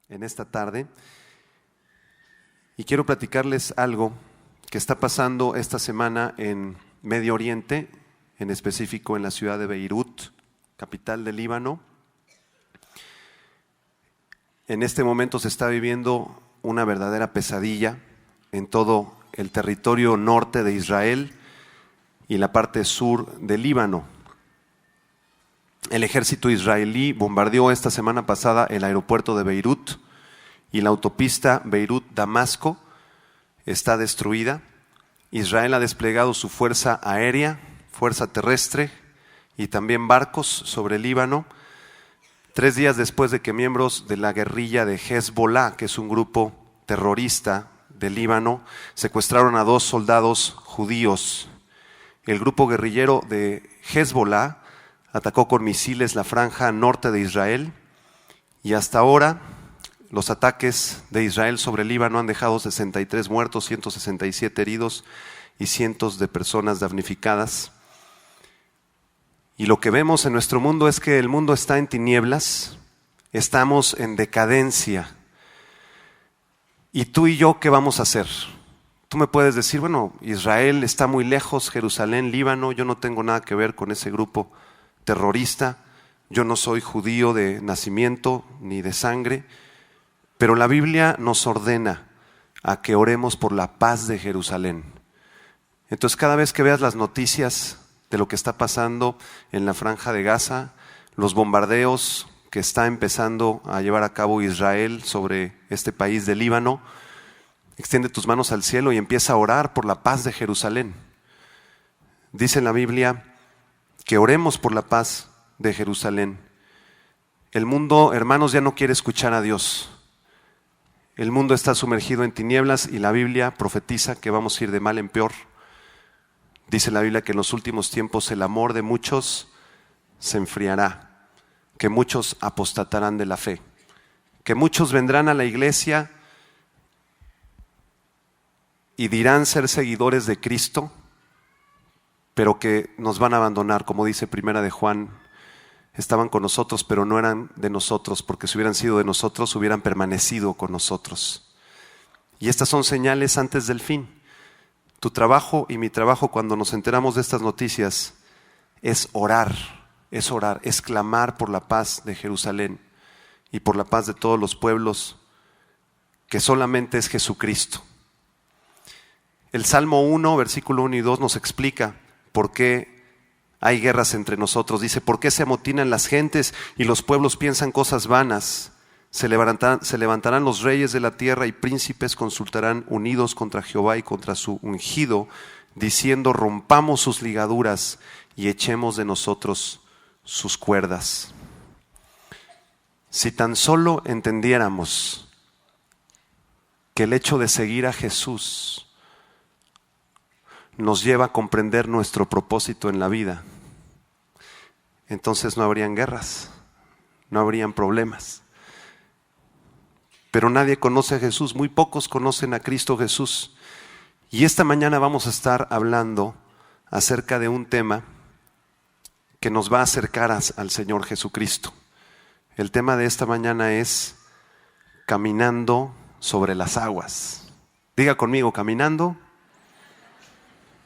en esta tarde y quiero platicarles algo que está pasando esta semana en Medio Oriente, en específico en la ciudad de Beirut, capital del Líbano. En este momento se está viviendo una verdadera pesadilla en todo el territorio norte de Israel y la parte sur del Líbano. El ejército israelí bombardeó esta semana pasada el aeropuerto de Beirut y la autopista Beirut-Damasco está destruida. Israel ha desplegado su fuerza aérea, fuerza terrestre y también barcos sobre el Líbano, 3 días después de que miembros de la guerrilla de Hezbollah, que es un grupo terrorista del Líbano, secuestraron a 2 soldados judíos. El grupo guerrillero de Hezbollah atacó con misiles la franja norte de Israel y hasta ahora los ataques de Israel sobre el Líbano han dejado 63 muertos, 167 heridos y cientos de personas damnificadas. Y lo que vemos en nuestro mundo es que el mundo está en tinieblas, estamos en decadencia. ¿Y tú y yo qué vamos a hacer? Tú me puedes decir, bueno, Israel está muy lejos, Jerusalén, Líbano, yo no tengo nada que ver con ese grupo terrorista, yo no soy judío de nacimiento ni de sangre, pero la Biblia nos ordena a que oremos por la paz de Jerusalén. Entonces cada vez que veas las noticias de lo que está pasando en la franja de Gaza, los bombardeos que está empezando a llevar a cabo Israel sobre este país del Líbano, extiende tus manos al cielo y empieza a orar por la paz de Jerusalén. Dice en la Biblia que oremos por la paz de Jerusalén. El mundo, hermanos, ya no quiere escuchar a Dios. El mundo está sumergido en tinieblas y la Biblia profetiza que vamos a ir de mal en peor. Dice la Biblia que en los últimos tiempos el amor de muchos se enfriará, que muchos apostatarán de la fe, que muchos vendrán a la iglesia y dirán ser seguidores de Cristo, pero que nos van a abandonar, como dice Primera de Juan, estaban con nosotros, pero no eran de nosotros, porque si hubieran sido de nosotros, hubieran permanecido con nosotros. Y estas son señales antes del fin. Tu trabajo y mi trabajo cuando nos enteramos de estas noticias es orar, es clamar por la paz de Jerusalén y por la paz de todos los pueblos, que solamente es Jesucristo. El Salmo 1, versículo 1 y 2 nos explica por qué hay guerras entre nosotros. Dice, ¿por qué se amotinan las gentes y los pueblos piensan cosas vanas? Se levantarán los reyes de la tierra y príncipes consultarán unidos contra Jehová y contra su ungido, diciendo, rompamos sus ligaduras y echemos de nosotros sus cuerdas. Si tan solo entendiéramos que el hecho de seguir a Jesús nos lleva a comprender nuestro propósito en la vida, entonces no habrían guerras, no habrían problemas. Pero nadie conoce a Jesús, muy pocos conocen a Cristo Jesús. Y esta mañana vamos a estar hablando acerca de un tema que nos va a acercar al Señor Jesucristo. El tema de esta mañana es caminando sobre las aguas. Diga conmigo, caminando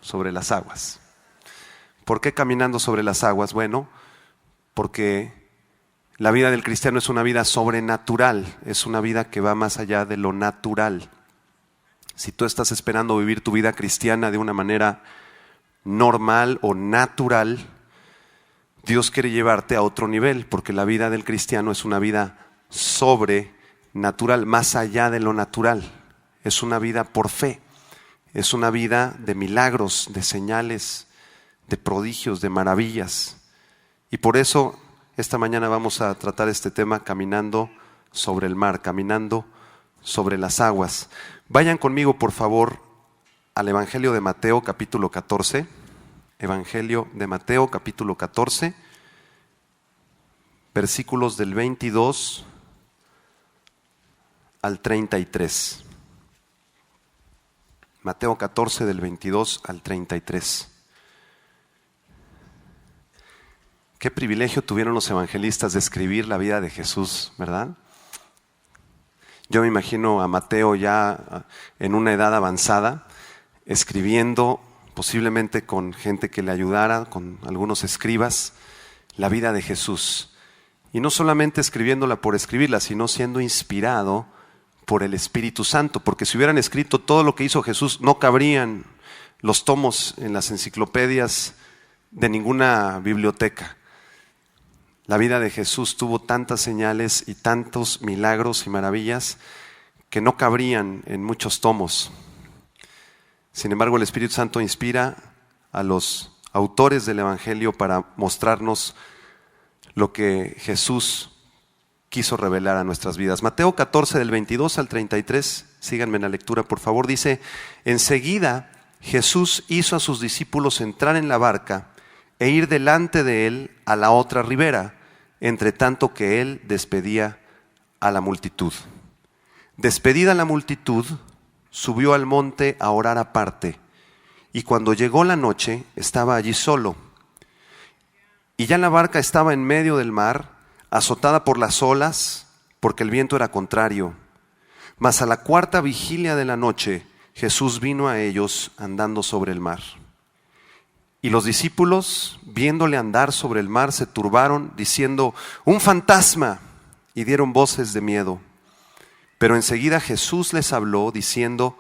sobre las aguas. ¿Por qué caminando sobre las aguas? Bueno, porque la vida del cristiano es una vida sobrenatural, es una vida que va más allá de lo natural. Si tú estás esperando vivir tu vida cristiana de una manera normal o natural, Dios quiere llevarte a otro nivel, porque la vida del cristiano es una vida sobrenatural, más allá de lo natural. Es una vida por fe, es una vida de milagros, de señales, de prodigios, de maravillas. Y por eso esta mañana vamos a tratar este tema caminando sobre el mar, caminando sobre las aguas. Vayan conmigo, por favor, al Evangelio de Mateo, capítulo 14. Evangelio de Mateo, capítulo 14, versículos del 22 al 33. Mateo 14, del 22 al 33. Qué privilegio tuvieron los evangelistas de escribir la vida de Jesús, ¿verdad? Yo me imagino a Mateo ya en una edad avanzada, escribiendo, posiblemente con gente que le ayudara, con algunos escribas, la vida de Jesús. Y no solamente escribiéndola por escribirla, sino siendo inspirado por el Espíritu Santo, porque si hubieran escrito todo lo que hizo Jesús, no cabrían los tomos en las enciclopedias de ninguna biblioteca. La vida de Jesús tuvo tantas señales y tantos milagros y maravillas que no cabrían en muchos tomos. Sin embargo, el Espíritu Santo inspira a los autores del Evangelio para mostrarnos lo que Jesús quiso revelar a nuestras vidas. Mateo 14, del 22 al 33, síganme en la lectura por favor, dice: enseguida Jesús hizo a sus discípulos entrar en la barca e ir delante de él a la otra ribera, entre tanto que él despedía a la multitud. Despedida la multitud, subió al monte a orar aparte, y cuando llegó la noche estaba allí solo. Y ya la barca estaba en medio del mar, azotada por las olas, porque el viento era contrario. Mas a la cuarta vigilia de la noche, Jesús vino a ellos andando sobre el mar. Y los discípulos, viéndole andar sobre el mar, se turbaron, diciendo: ¡un fantasma! Y dieron voces de miedo. Pero enseguida Jesús les habló, diciendo: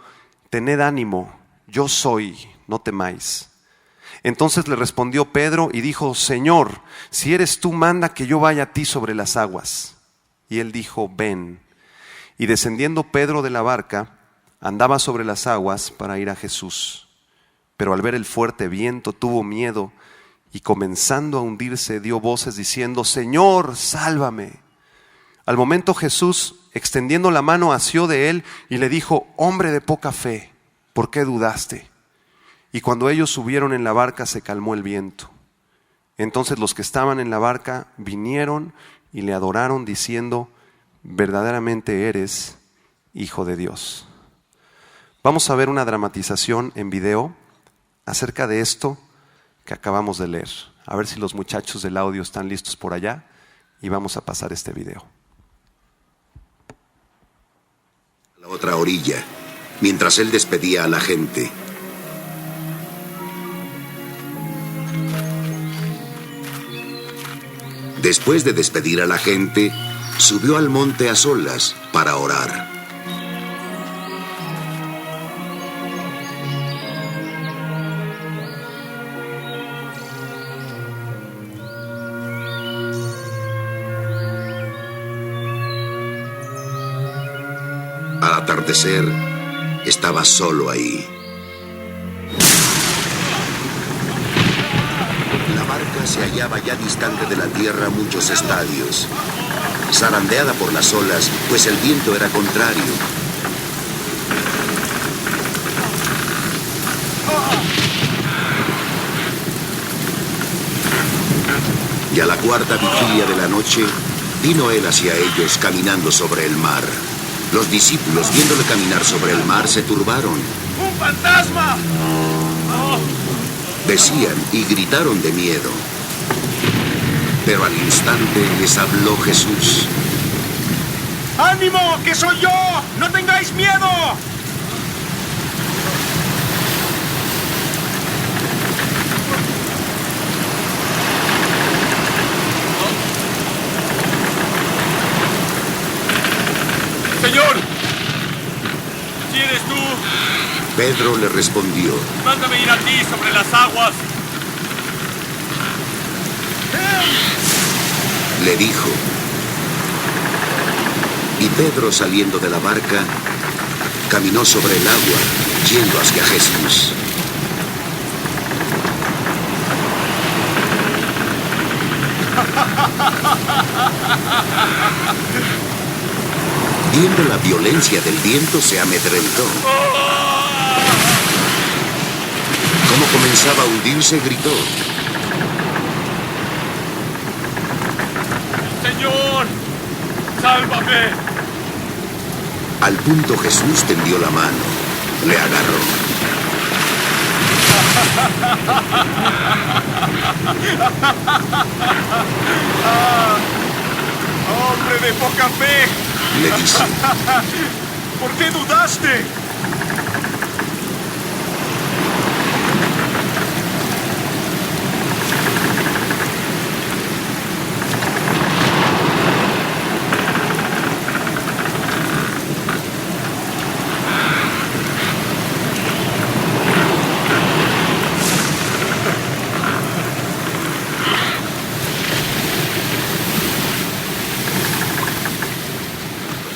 tened ánimo, yo soy, no temáis. Entonces le respondió Pedro y dijo: Señor, si eres tú, manda que yo vaya a ti sobre las aguas. Y él dijo: ven. Y descendiendo Pedro de la barca, andaba sobre las aguas para ir a Jesús. Pero al ver el fuerte viento tuvo miedo y comenzando a hundirse dio voces diciendo: Señor, sálvame. Al momento Jesús, extendiendo la mano, asió de él y le dijo: hombre de poca fe, ¿por qué dudaste? Y cuando ellos subieron en la barca se calmó el viento. Entonces los que estaban en la barca vinieron y le adoraron diciendo: verdaderamente eres Hijo de Dios. Vamos a ver una dramatización en video acerca de esto que acabamos de leer. A ver si los muchachos del audio están listos por allá y vamos a pasar este video. A la otra orilla, mientras él despedía a la gente. Después de despedir a la gente, subió al monte a solas para orar. Al atardecer, estaba solo ahí. La barca se hallaba ya distante de la tierra muchos estadios, zarandeada por las olas, pues el viento era contrario. Y a la cuarta vigilia de la noche, vino él hacia ellos caminando sobre el mar. Los discípulos, viéndole caminar sobre el mar, se turbaron. ¡Un fantasma! Decían y gritaron de miedo. Pero al instante les habló Jesús. ¡Ánimo, que soy yo! ¡No tengáis miedo! Señor, si eres tú, Pedro le respondió. mándame ir a ti sobre las aguas. Le dijo. Y Pedro, saliendo de la barca, caminó sobre el agua, yendo hacia Jesús. Viendo la violencia del viento, se amedrentó. Como comenzaba a hundirse, gritó. Señor, sálvame. Al punto Jesús tendió la mano, le agarró. Hombre de poca fe, Le dice: ¿Por qué dudaste?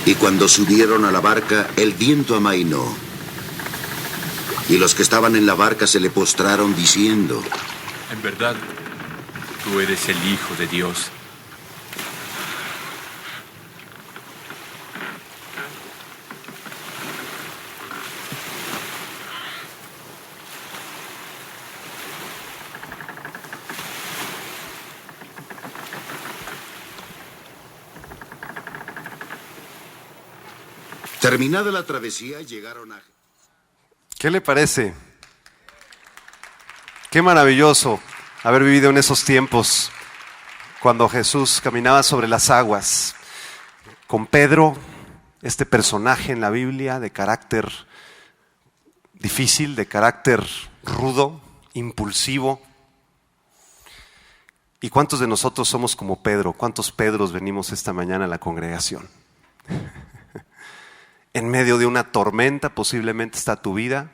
Y cuando subieron a la barca, el viento amainó. Y los que estaban en la barca se le postraron diciendo: En verdad, tú eres el Hijo de Dios. Terminada la travesía, llegaron a... ¿Qué le parece? Qué maravilloso haber vivido en esos tiempos cuando Jesús caminaba sobre las aguas con Pedro, este personaje en la Biblia de carácter difícil, de carácter rudo, impulsivo. ¿Y cuántos de nosotros somos como Pedro? ¿Cuántos Pedros venimos esta mañana a la congregación? En medio de una tormenta posiblemente está tu vida,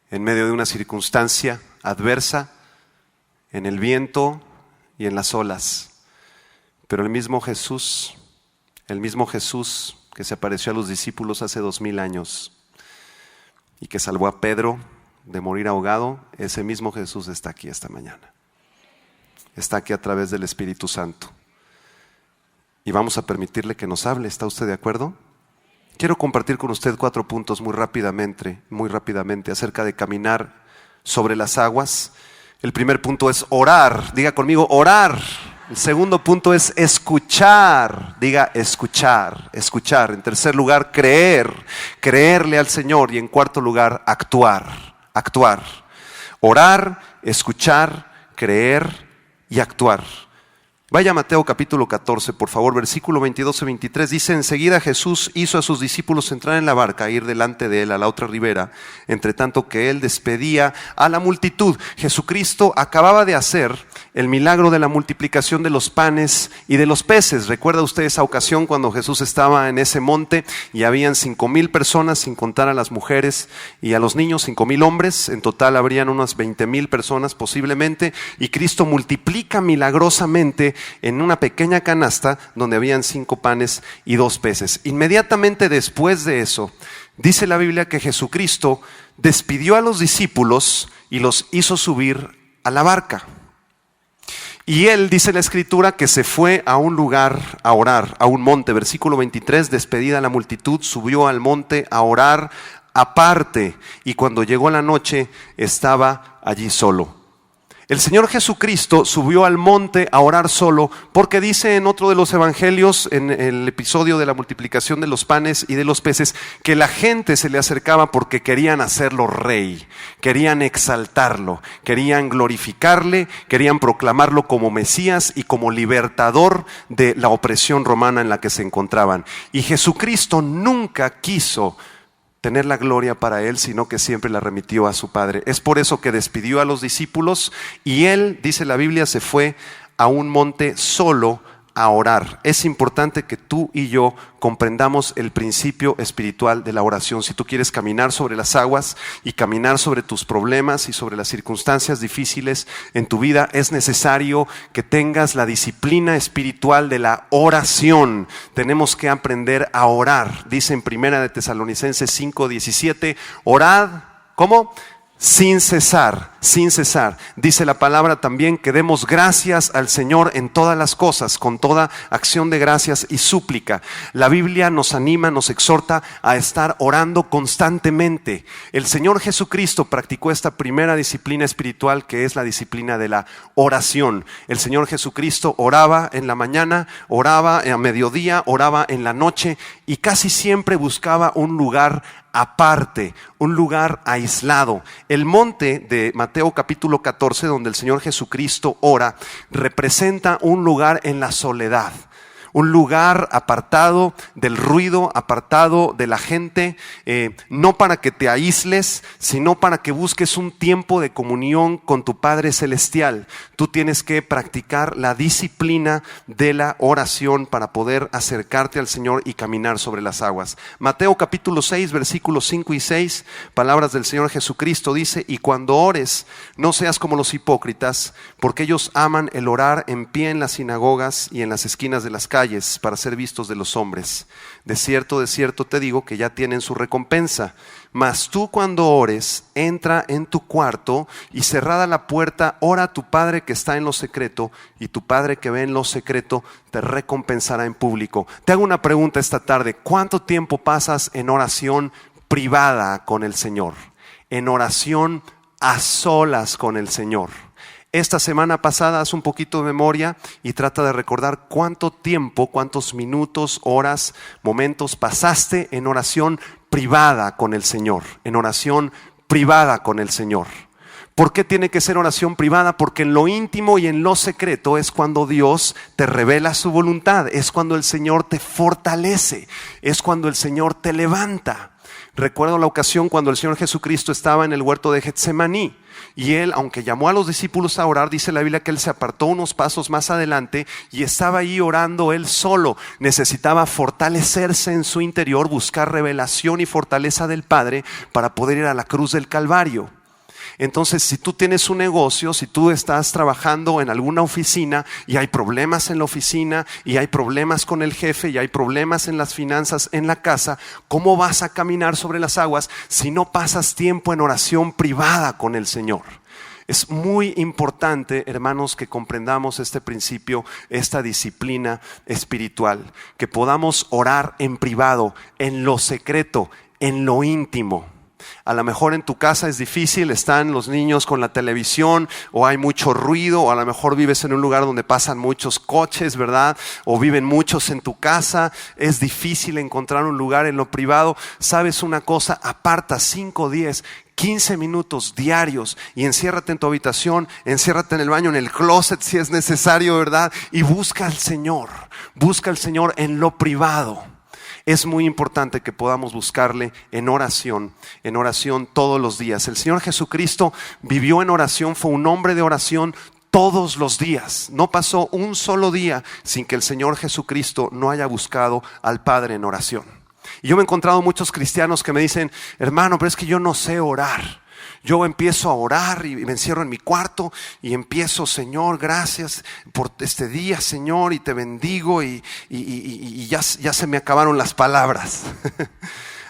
en medio de una circunstancia adversa, en el viento y en las olas. Pero el mismo Jesús que se apareció a los discípulos hace 2000 años y que salvó a Pedro de morir ahogado, ese mismo Jesús está aquí esta mañana. Está aquí a través del Espíritu Santo. Y vamos a permitirle que nos hable. ¿Está usted de acuerdo? Quiero compartir con usted 4 puntos muy rápidamente acerca de caminar sobre las aguas. El primer punto es orar. Diga conmigo, orar. El segundo punto es escuchar. Diga escuchar. En tercer lugar, creerle al Señor. Y en cuarto lugar, actuar. Orar, escuchar, creer y actuar. Vaya a Mateo capítulo 14, por favor, versículo 22 y 23. Dice: enseguida Jesús hizo a sus discípulos entrar en la barca e ir delante de él a la otra ribera, entre tanto que él despedía a la multitud. Jesucristo acababa de hacer el milagro de la multiplicación de los panes y de los peces. ¿Recuerda usted esa ocasión cuando Jesús estaba en ese monte y habían 5,000 personas, sin contar a las mujeres y a los niños, 5,000 hombres? En total habrían unas 20,000 personas posiblemente, y Cristo multiplica milagrosamente en una pequeña canasta donde habían 5 panes y 2 peces. Inmediatamente después de eso, dice la Biblia que Jesucristo despidió a los discípulos y los hizo subir a la barca. Y él, dice la Escritura, que se fue a un lugar a orar, a un monte. Versículo 23, despedida la multitud, subió al monte a orar aparte, y cuando llegó la noche estaba allí solo. El Señor Jesucristo subió al monte a orar solo, porque dice en otro de los evangelios, en el episodio de la multiplicación de los panes y de los peces, que la gente se le acercaba porque querían hacerlo rey, querían exaltarlo, querían glorificarle, querían proclamarlo como Mesías y como libertador de la opresión romana en la que se encontraban. Y Jesucristo nunca quiso tener la gloria para él, sino que siempre la remitió a su Padre. Es por eso que despidió a los discípulos y él, dice la Biblia, se fue a un monte solo a orar. Es importante que tú y yo comprendamos el principio espiritual de la oración. Si tú quieres caminar sobre las aguas y caminar sobre tus problemas y sobre las circunstancias difíciles en tu vida, es necesario que tengas la disciplina espiritual de la oración. Tenemos que aprender a orar. Dice en 1 de Tesalonicenses 5:17, orad, ¿cómo? Sin cesar. Dice la palabra también que demos gracias al Señor en todas las cosas, con toda acción de gracias y súplica. La Biblia nos anima, nos exhorta a estar orando constantemente. El Señor Jesucristo practicó esta primera disciplina espiritual, que es la disciplina de la oración. El Señor Jesucristo oraba en la mañana, oraba a mediodía, oraba en la noche, y casi siempre buscaba un lugar aparte, un lugar aislado. El monte de Mateo capítulo 14, donde el Señor Jesucristo ora, representa un lugar en la soledad, un lugar apartado del ruido, apartado de la gente, no para que te aísles, sino para que busques un tiempo de comunión con tu Padre Celestial. Tú tienes que practicar la disciplina de la oración para poder acercarte al Señor y caminar sobre las aguas. Mateo capítulo 6, versículos 5 y 6, palabras del Señor Jesucristo, dice: y cuando ores, no seas como los hipócritas, porque ellos aman el orar en pie en las sinagogas y en las esquinas de las calles para ser vistos de los hombres. De cierto te digo que ya tienen su recompensa. Mas tú, cuando ores, entra en tu cuarto y cerrada la puerta, ora a tu Padre que está en lo secreto, y tu Padre que ve en lo secreto te recompensará en público. Te hago una pregunta esta tarde: ¿cuánto tiempo pasas en oración privada con el Señor? En oración a solas con el Señor. Esta semana pasada haz un poquito de memoria y trata de recordar cuánto tiempo, cuántos minutos, horas, momentos pasaste en oración privada con el Señor. En oración privada con el Señor. ¿Por qué tiene que ser oración privada? Porque en lo íntimo y en lo secreto es cuando Dios te revela su voluntad, es cuando el Señor te fortalece, es cuando el Señor te levanta. Recuerdo la ocasión cuando el Señor Jesucristo estaba en el huerto de Getsemaní. Y Él, aunque llamó a los discípulos a orar, dice la Biblia que Él se apartó unos pasos más adelante y estaba ahí orando Él solo. Necesitaba fortalecerse en su interior, buscar revelación y fortaleza del Padre para poder ir a la cruz del Calvario. Entonces, si tú tienes un negocio, si tú estás trabajando en alguna oficina y hay problemas en la oficina y hay problemas con el jefe y hay problemas en las finanzas en la casa, ¿cómo vas a caminar sobre las aguas si no pasas tiempo en oración privada con el Señor? Es muy importante, hermanos, que comprendamos este principio, esta disciplina espiritual, que podamos orar en privado, en lo secreto, en lo íntimo. A lo mejor en tu casa es difícil, están los niños con la televisión, o hay mucho ruido, o a lo mejor vives en un lugar donde pasan muchos coches, ¿verdad? O viven muchos en tu casa, es difícil encontrar un lugar en lo privado. ¿Sabes una cosa? Aparta 5, 10, 15 minutos diarios y enciérrate en tu habitación, enciérrate en el baño, en el closet si es necesario, ¿verdad? Y busca al Señor en lo privado. Es muy importante que podamos buscarle en oración todos los días. El Señor Jesucristo vivió en oración, fue un hombre de oración todos los días. No pasó un solo día sin que el Señor Jesucristo no haya buscado al Padre en oración. Y yo me he encontrado muchos cristianos que me dicen: hermano, pero es que yo no sé orar. Yo empiezo a orar y me encierro en mi cuarto y empiezo: Señor, gracias por este día, Señor, y te bendigo, y ya se me acabaron las palabras.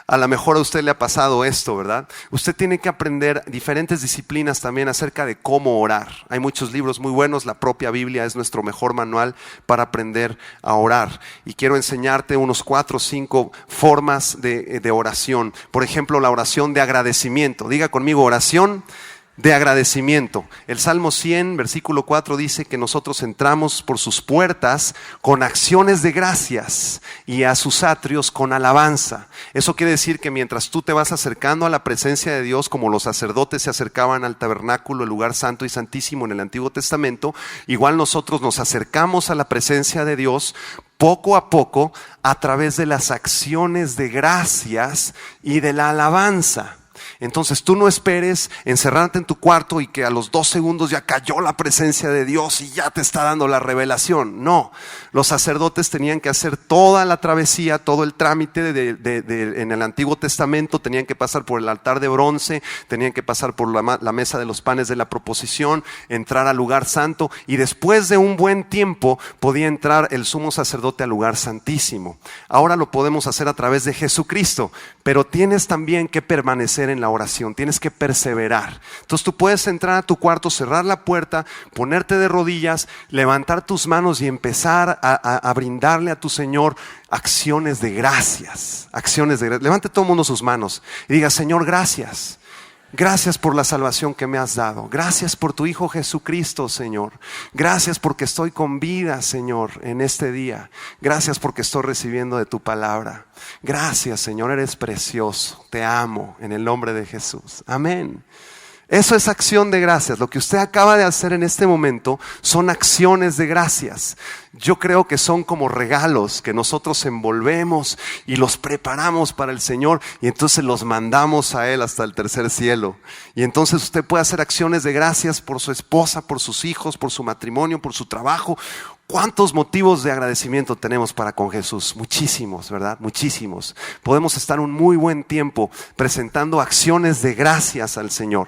A lo mejor a usted le ha pasado esto, ¿verdad? Usted tiene que aprender diferentes disciplinas también acerca de cómo orar. Hay muchos libros muy buenos, la propia Biblia es nuestro mejor manual para aprender a orar. Y quiero enseñarte unos 4 o 5 formas de oración. Por ejemplo, la oración de agradecimiento. Diga conmigo: oración de agradecimiento. El Salmo 100, versículo 4 dice que nosotros entramos por sus puertas con acciones de gracias y a sus atrios con alabanza. Eso quiere decir que mientras tú te vas acercando a la presencia de Dios, como los sacerdotes se acercaban al tabernáculo, el lugar santo y santísimo en el Antiguo Testamento, igual nosotros nos acercamos a la presencia de Dios poco a poco a través de las acciones de gracias y de la alabanza. Entonces tú no esperes encerrarte en tu cuarto y que a los 2 segundos ya cayó la presencia de Dios y ya te está dando la revelación. No, los sacerdotes tenían que hacer toda la travesía, todo el trámite en el Antiguo Testamento. Tenían que pasar por el altar de bronce, tenían que pasar por la mesa de los panes de la proposición, entrar al lugar santo, y después de un buen tiempo podía entrar el sumo sacerdote al lugar santísimo. Ahora lo podemos hacer a través de Jesucristo, pero tienes también que permanecer en la oración, tienes que perseverar. Entonces tú puedes entrar a tu cuarto, cerrar la puerta, ponerte de rodillas, levantar tus manos y empezar a brindarle a tu Señor acciones de gracias. Levante todo el mundo sus manos y diga: Señor, gracias. Gracias por la salvación que me has dado. Gracias por tu Hijo Jesucristo, Señor. Gracias porque estoy con vida, Señor, en este día. Gracias porque estoy recibiendo de tu palabra. Gracias, Señor, eres precioso. Te amo en el nombre de Jesús. Amén. Eso es acción de gracias. Lo que usted acaba de hacer en este momento son acciones de gracias. Yo creo que son como regalos que nosotros envolvemos y los preparamos para el Señor y entonces los mandamos a Él hasta el tercer cielo. Y entonces usted puede hacer acciones de gracias por su esposa, por sus hijos, por su matrimonio, por su trabajo. ¿Cuántos motivos de agradecimiento tenemos para con Jesús? Muchísimos, ¿verdad? Muchísimos. Podemos estar un muy buen tiempo presentando acciones de gracias al Señor.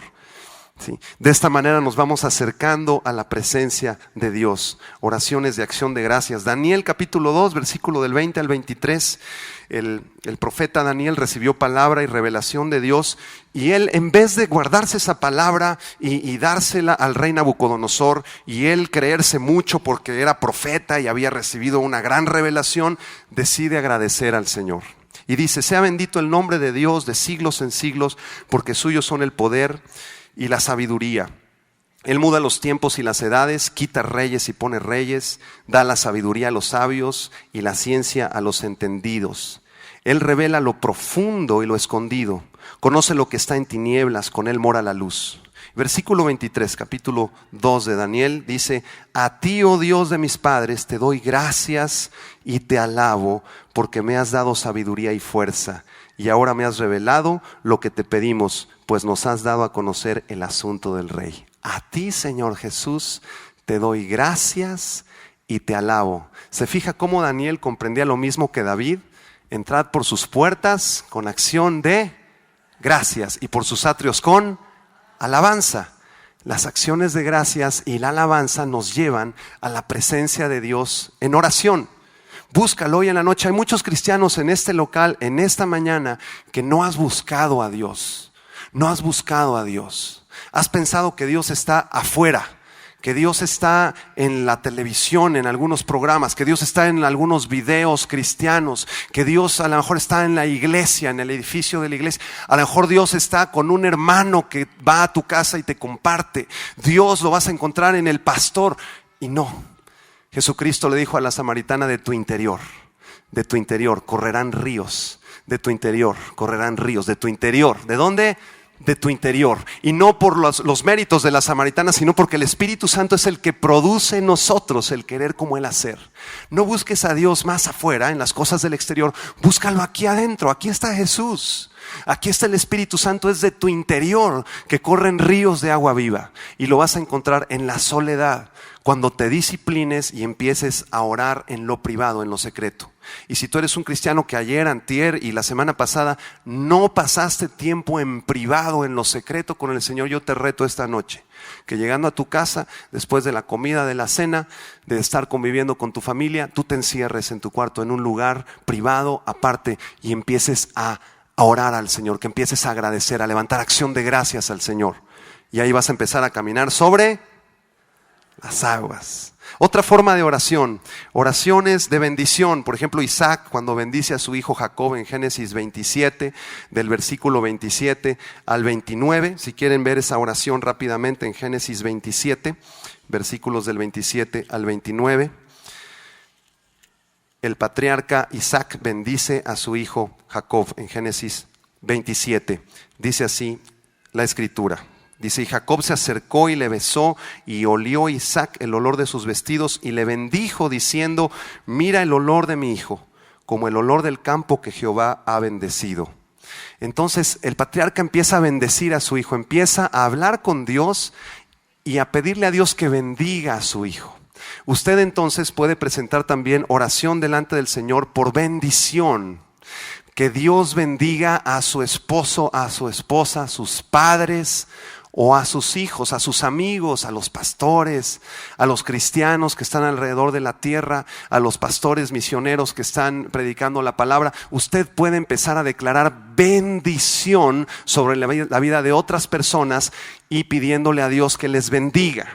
Sí. De esta manera nos vamos acercando a la presencia de Dios. Oraciones de acción de gracias. Daniel capítulo 2, versículo del 20 al 23. El profeta Daniel recibió palabra y revelación de Dios y él, en vez de guardarse esa palabra y dársela al rey Nabucodonosor y él creerse mucho porque era profeta y había recibido una gran revelación, decide agradecer al Señor. Y dice: sea bendito el nombre de Dios de siglos en siglos, porque suyos son el poder y la sabiduría. Él muda los tiempos y las edades, quita reyes y pone reyes, da la sabiduría a los sabios y la ciencia a los entendidos. Él revela lo profundo y lo escondido, conoce lo que está en tinieblas, con él mora la luz. Versículo 23, capítulo 2 de Daniel, dice: a ti, oh Dios de mis padres, te doy gracias y te alabo, porque me has dado sabiduría y fuerza, y ahora me has revelado lo que te pedimos, pues nos has dado a conocer el asunto del rey. A ti, Señor Jesús, te doy gracias y te alabo. ¿Se fija cómo Daniel comprendía lo mismo que David? Entrad por sus puertas con acción de gracias y por sus atrios con alabanza. Las acciones de gracias y la alabanza nos llevan a la presencia de Dios en oración. Búscalo hoy en la noche. Hay muchos cristianos en este local, en esta mañana, que no has buscado a Dios. No has buscado a Dios. Has pensado que Dios está afuera, que Dios está en la televisión, en algunos programas, que Dios está en algunos videos cristianos, que Dios a lo mejor está en la iglesia, en el edificio de la iglesia. A lo mejor Dios está con un hermano que va a tu casa y te comparte. Dios lo vas a encontrar en el pastor. Y no, Jesucristo le dijo a la samaritana: de tu interior correrán ríos, de tu interior correrán ríos, de tu interior. ¿De dónde? De tu interior. Y no por los méritos de la samaritana, sino porque el Espíritu Santo es el que produce en nosotros el querer como el hacer. No busques a Dios más afuera, en las cosas del exterior. Búscalo aquí adentro. Aquí está Jesús. Aquí está el Espíritu Santo. Es de tu interior que corren ríos de agua viva. Y lo vas a encontrar en la soledad, cuando te disciplines y empieces a orar en lo privado, en lo secreto. Y si tú eres un cristiano que ayer, antier y la semana pasada no pasaste tiempo en privado, en lo secreto con el Señor, yo te reto esta noche que llegando a tu casa, después de la comida, de la cena, de estar conviviendo con tu familia, tú te encierres en tu cuarto, en un lugar privado, aparte, y empieces a orar al Señor, que empieces a agradecer, a levantar acción de gracias al Señor. Y ahí vas a empezar a caminar sobre las aguas. Otra forma de oración, oraciones de bendición. Por ejemplo, Isaac, cuando bendice a su hijo Jacob en Génesis 27, del versículo 27 al 29. Si quieren ver esa oración rápidamente, en Génesis 27, versículos del 27 al 29. El patriarca Isaac bendice a su hijo Jacob en Génesis 27. Dice así la escritura. Dice: y Jacob se acercó y le besó, y olió Isaac el olor de sus vestidos, y le bendijo diciendo: mira el olor de mi hijo, como el olor del campo que Jehová ha bendecido. Entonces el patriarca empieza a bendecir a su hijo, empieza a hablar con Dios y a pedirle a Dios que bendiga a su hijo. Usted entonces puede presentar también oración delante del Señor por bendición. Que Dios bendiga a su esposo, a su esposa, a sus padres o a sus hijos, a sus amigos, a los pastores, a los cristianos que están alrededor de la tierra, a los pastores misioneros que están predicando la palabra. Usted puede empezar a declarar bendición sobre la vida de otras personas y pidiéndole a Dios que les bendiga.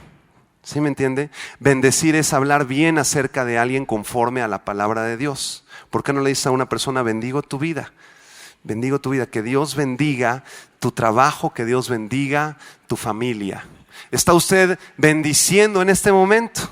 ¿Sí me entiende? Bendecir es hablar bien acerca de alguien conforme a la palabra de Dios. ¿Por qué no le dices a una persona: bendigo tu vida? Bendigo tu vida, que Dios bendiga tu trabajo, que Dios bendiga tu familia. ¿Está usted bendiciendo en este momento?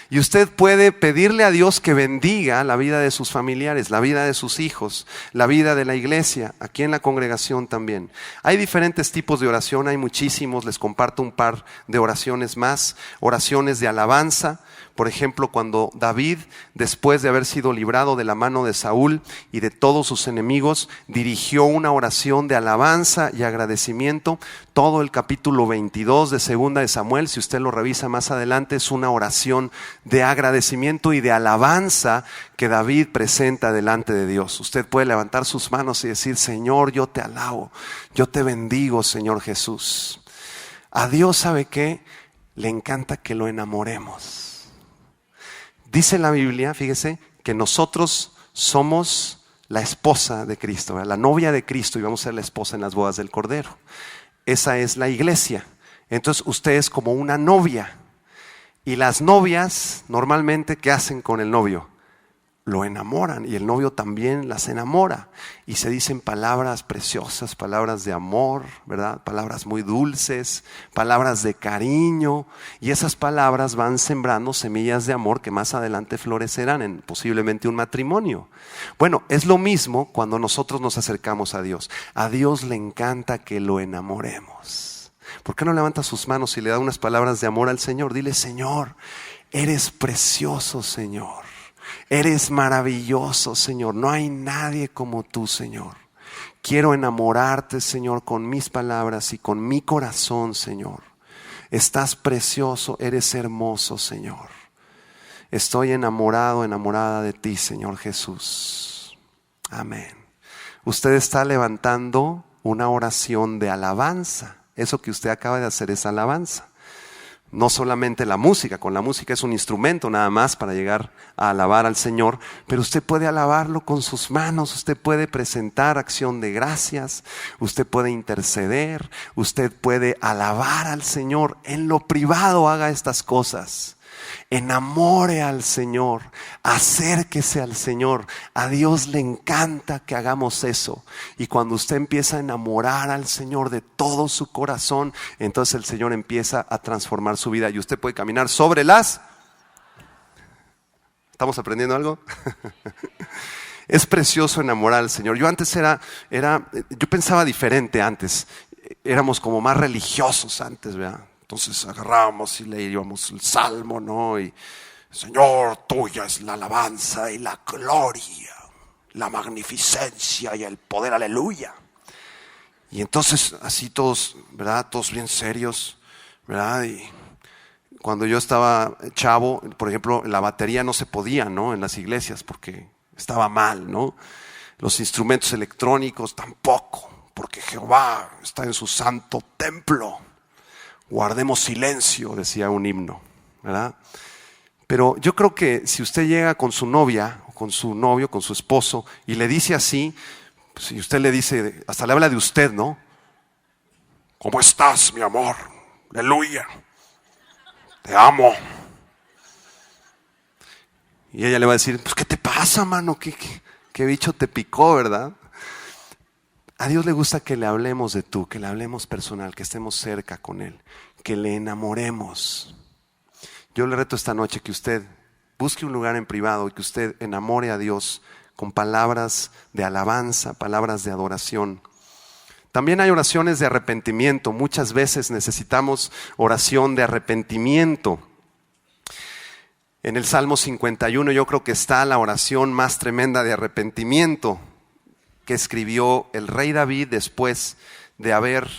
Y usted puede pedirle a Dios que bendiga la vida de sus familiares, la vida de sus hijos, la vida de la iglesia, aquí en la congregación también. Hay diferentes tipos de oración, hay muchísimos, les comparto un par de oraciones más. Oraciones de alabanza. Por ejemplo, cuando David, después de haber sido librado de la mano de Saúl y de todos sus enemigos, dirigió una oración de alabanza y agradecimiento. Todo el capítulo 22 de Segunda de Samuel, si usted lo revisa más adelante, es una oración de agradecimiento y de alabanza que David presenta delante de Dios. Usted puede levantar sus manos y decir: Señor, yo te alabo, yo te bendigo, Señor Jesús. A Dios, ¿sabe qué? Le encanta que lo enamoremos. Dice la Biblia, fíjese, que nosotros somos la esposa de Cristo, ¿verdad? La novia de Cristo, y vamos a ser la esposa en las bodas del Cordero. Esa es la iglesia. Entonces usted es como una novia. Y las novias normalmente, ¿qué hacen con el novio? Lo enamoran, y el novio también las enamora, y se dicen palabras preciosas, palabras de amor, ¿verdad? Palabras muy dulces, palabras de cariño, y esas palabras van sembrando semillas de amor que más adelante florecerán en posiblemente un matrimonio. Bueno, es lo mismo cuando nosotros nos acercamos a Dios. A Dios le encanta que lo enamoremos. ¿Por qué no levanta sus manos y le da unas palabras de amor al Señor? Dile: Señor, eres precioso, Señor. Eres maravilloso, Señor. No hay nadie como tú, Señor. Quiero enamorarte, Señor, con mis palabras y con mi corazón, Señor. Estás precioso, eres hermoso, Señor. Estoy enamorado, enamorada de ti, Señor Jesús. Amén. Usted está levantando una oración de alabanza. Eso que usted acaba de hacer es alabanza. No solamente la música, con la música es un instrumento nada más para llegar a alabar al Señor, pero usted puede alabarlo con sus manos, usted puede presentar acción de gracias, usted puede interceder, usted puede alabar al Señor. En lo privado haga estas cosas. Enamore al Señor, acérquese al Señor. A Dios le encanta que hagamos eso. Y cuando usted empieza a enamorar al Señor de todo su corazón, entonces el Señor empieza a transformar su vida y usted puede caminar sobre las... ¿Estamos aprendiendo algo? Es precioso enamorar al Señor. Yo antes yo pensaba diferente antes. Éramos como más religiosos antes, ¿verdad? Entonces agarrábamos y leíamos el Salmo, ¿no? Y: Señor, tuya es la alabanza y la gloria, la magnificencia y el poder, aleluya. Y entonces así todos, ¿verdad? Todos bien serios, ¿verdad? Y cuando yo estaba chavo, por ejemplo, la batería no se podía, ¿no? En las iglesias porque estaba mal, ¿no? Los instrumentos electrónicos tampoco, porque Jehová está en su santo templo. Guardemos silencio, decía un himno, ¿verdad? Pero yo creo que si usted llega con su novia, o con su novio, con su esposo, y le dice así, pues si usted le dice, hasta le habla de usted, ¿no? ¿Cómo estás, mi amor? Aleluya. Te amo. Y ella le va a decir: pues, ¿qué te pasa, mano? ¿Qué bicho te picó, verdad? A Dios le gusta que le hablemos de tú, que le hablemos personal, que estemos cerca con Él, que le enamoremos. Yo le reto esta noche que usted busque un lugar en privado y que usted enamore a Dios con palabras de alabanza, palabras de adoración. También hay oraciones de arrepentimiento. Muchas veces necesitamos oración de arrepentimiento. En el Salmo 51 yo creo que está la oración más tremenda de arrepentimiento que escribió el rey David después de haber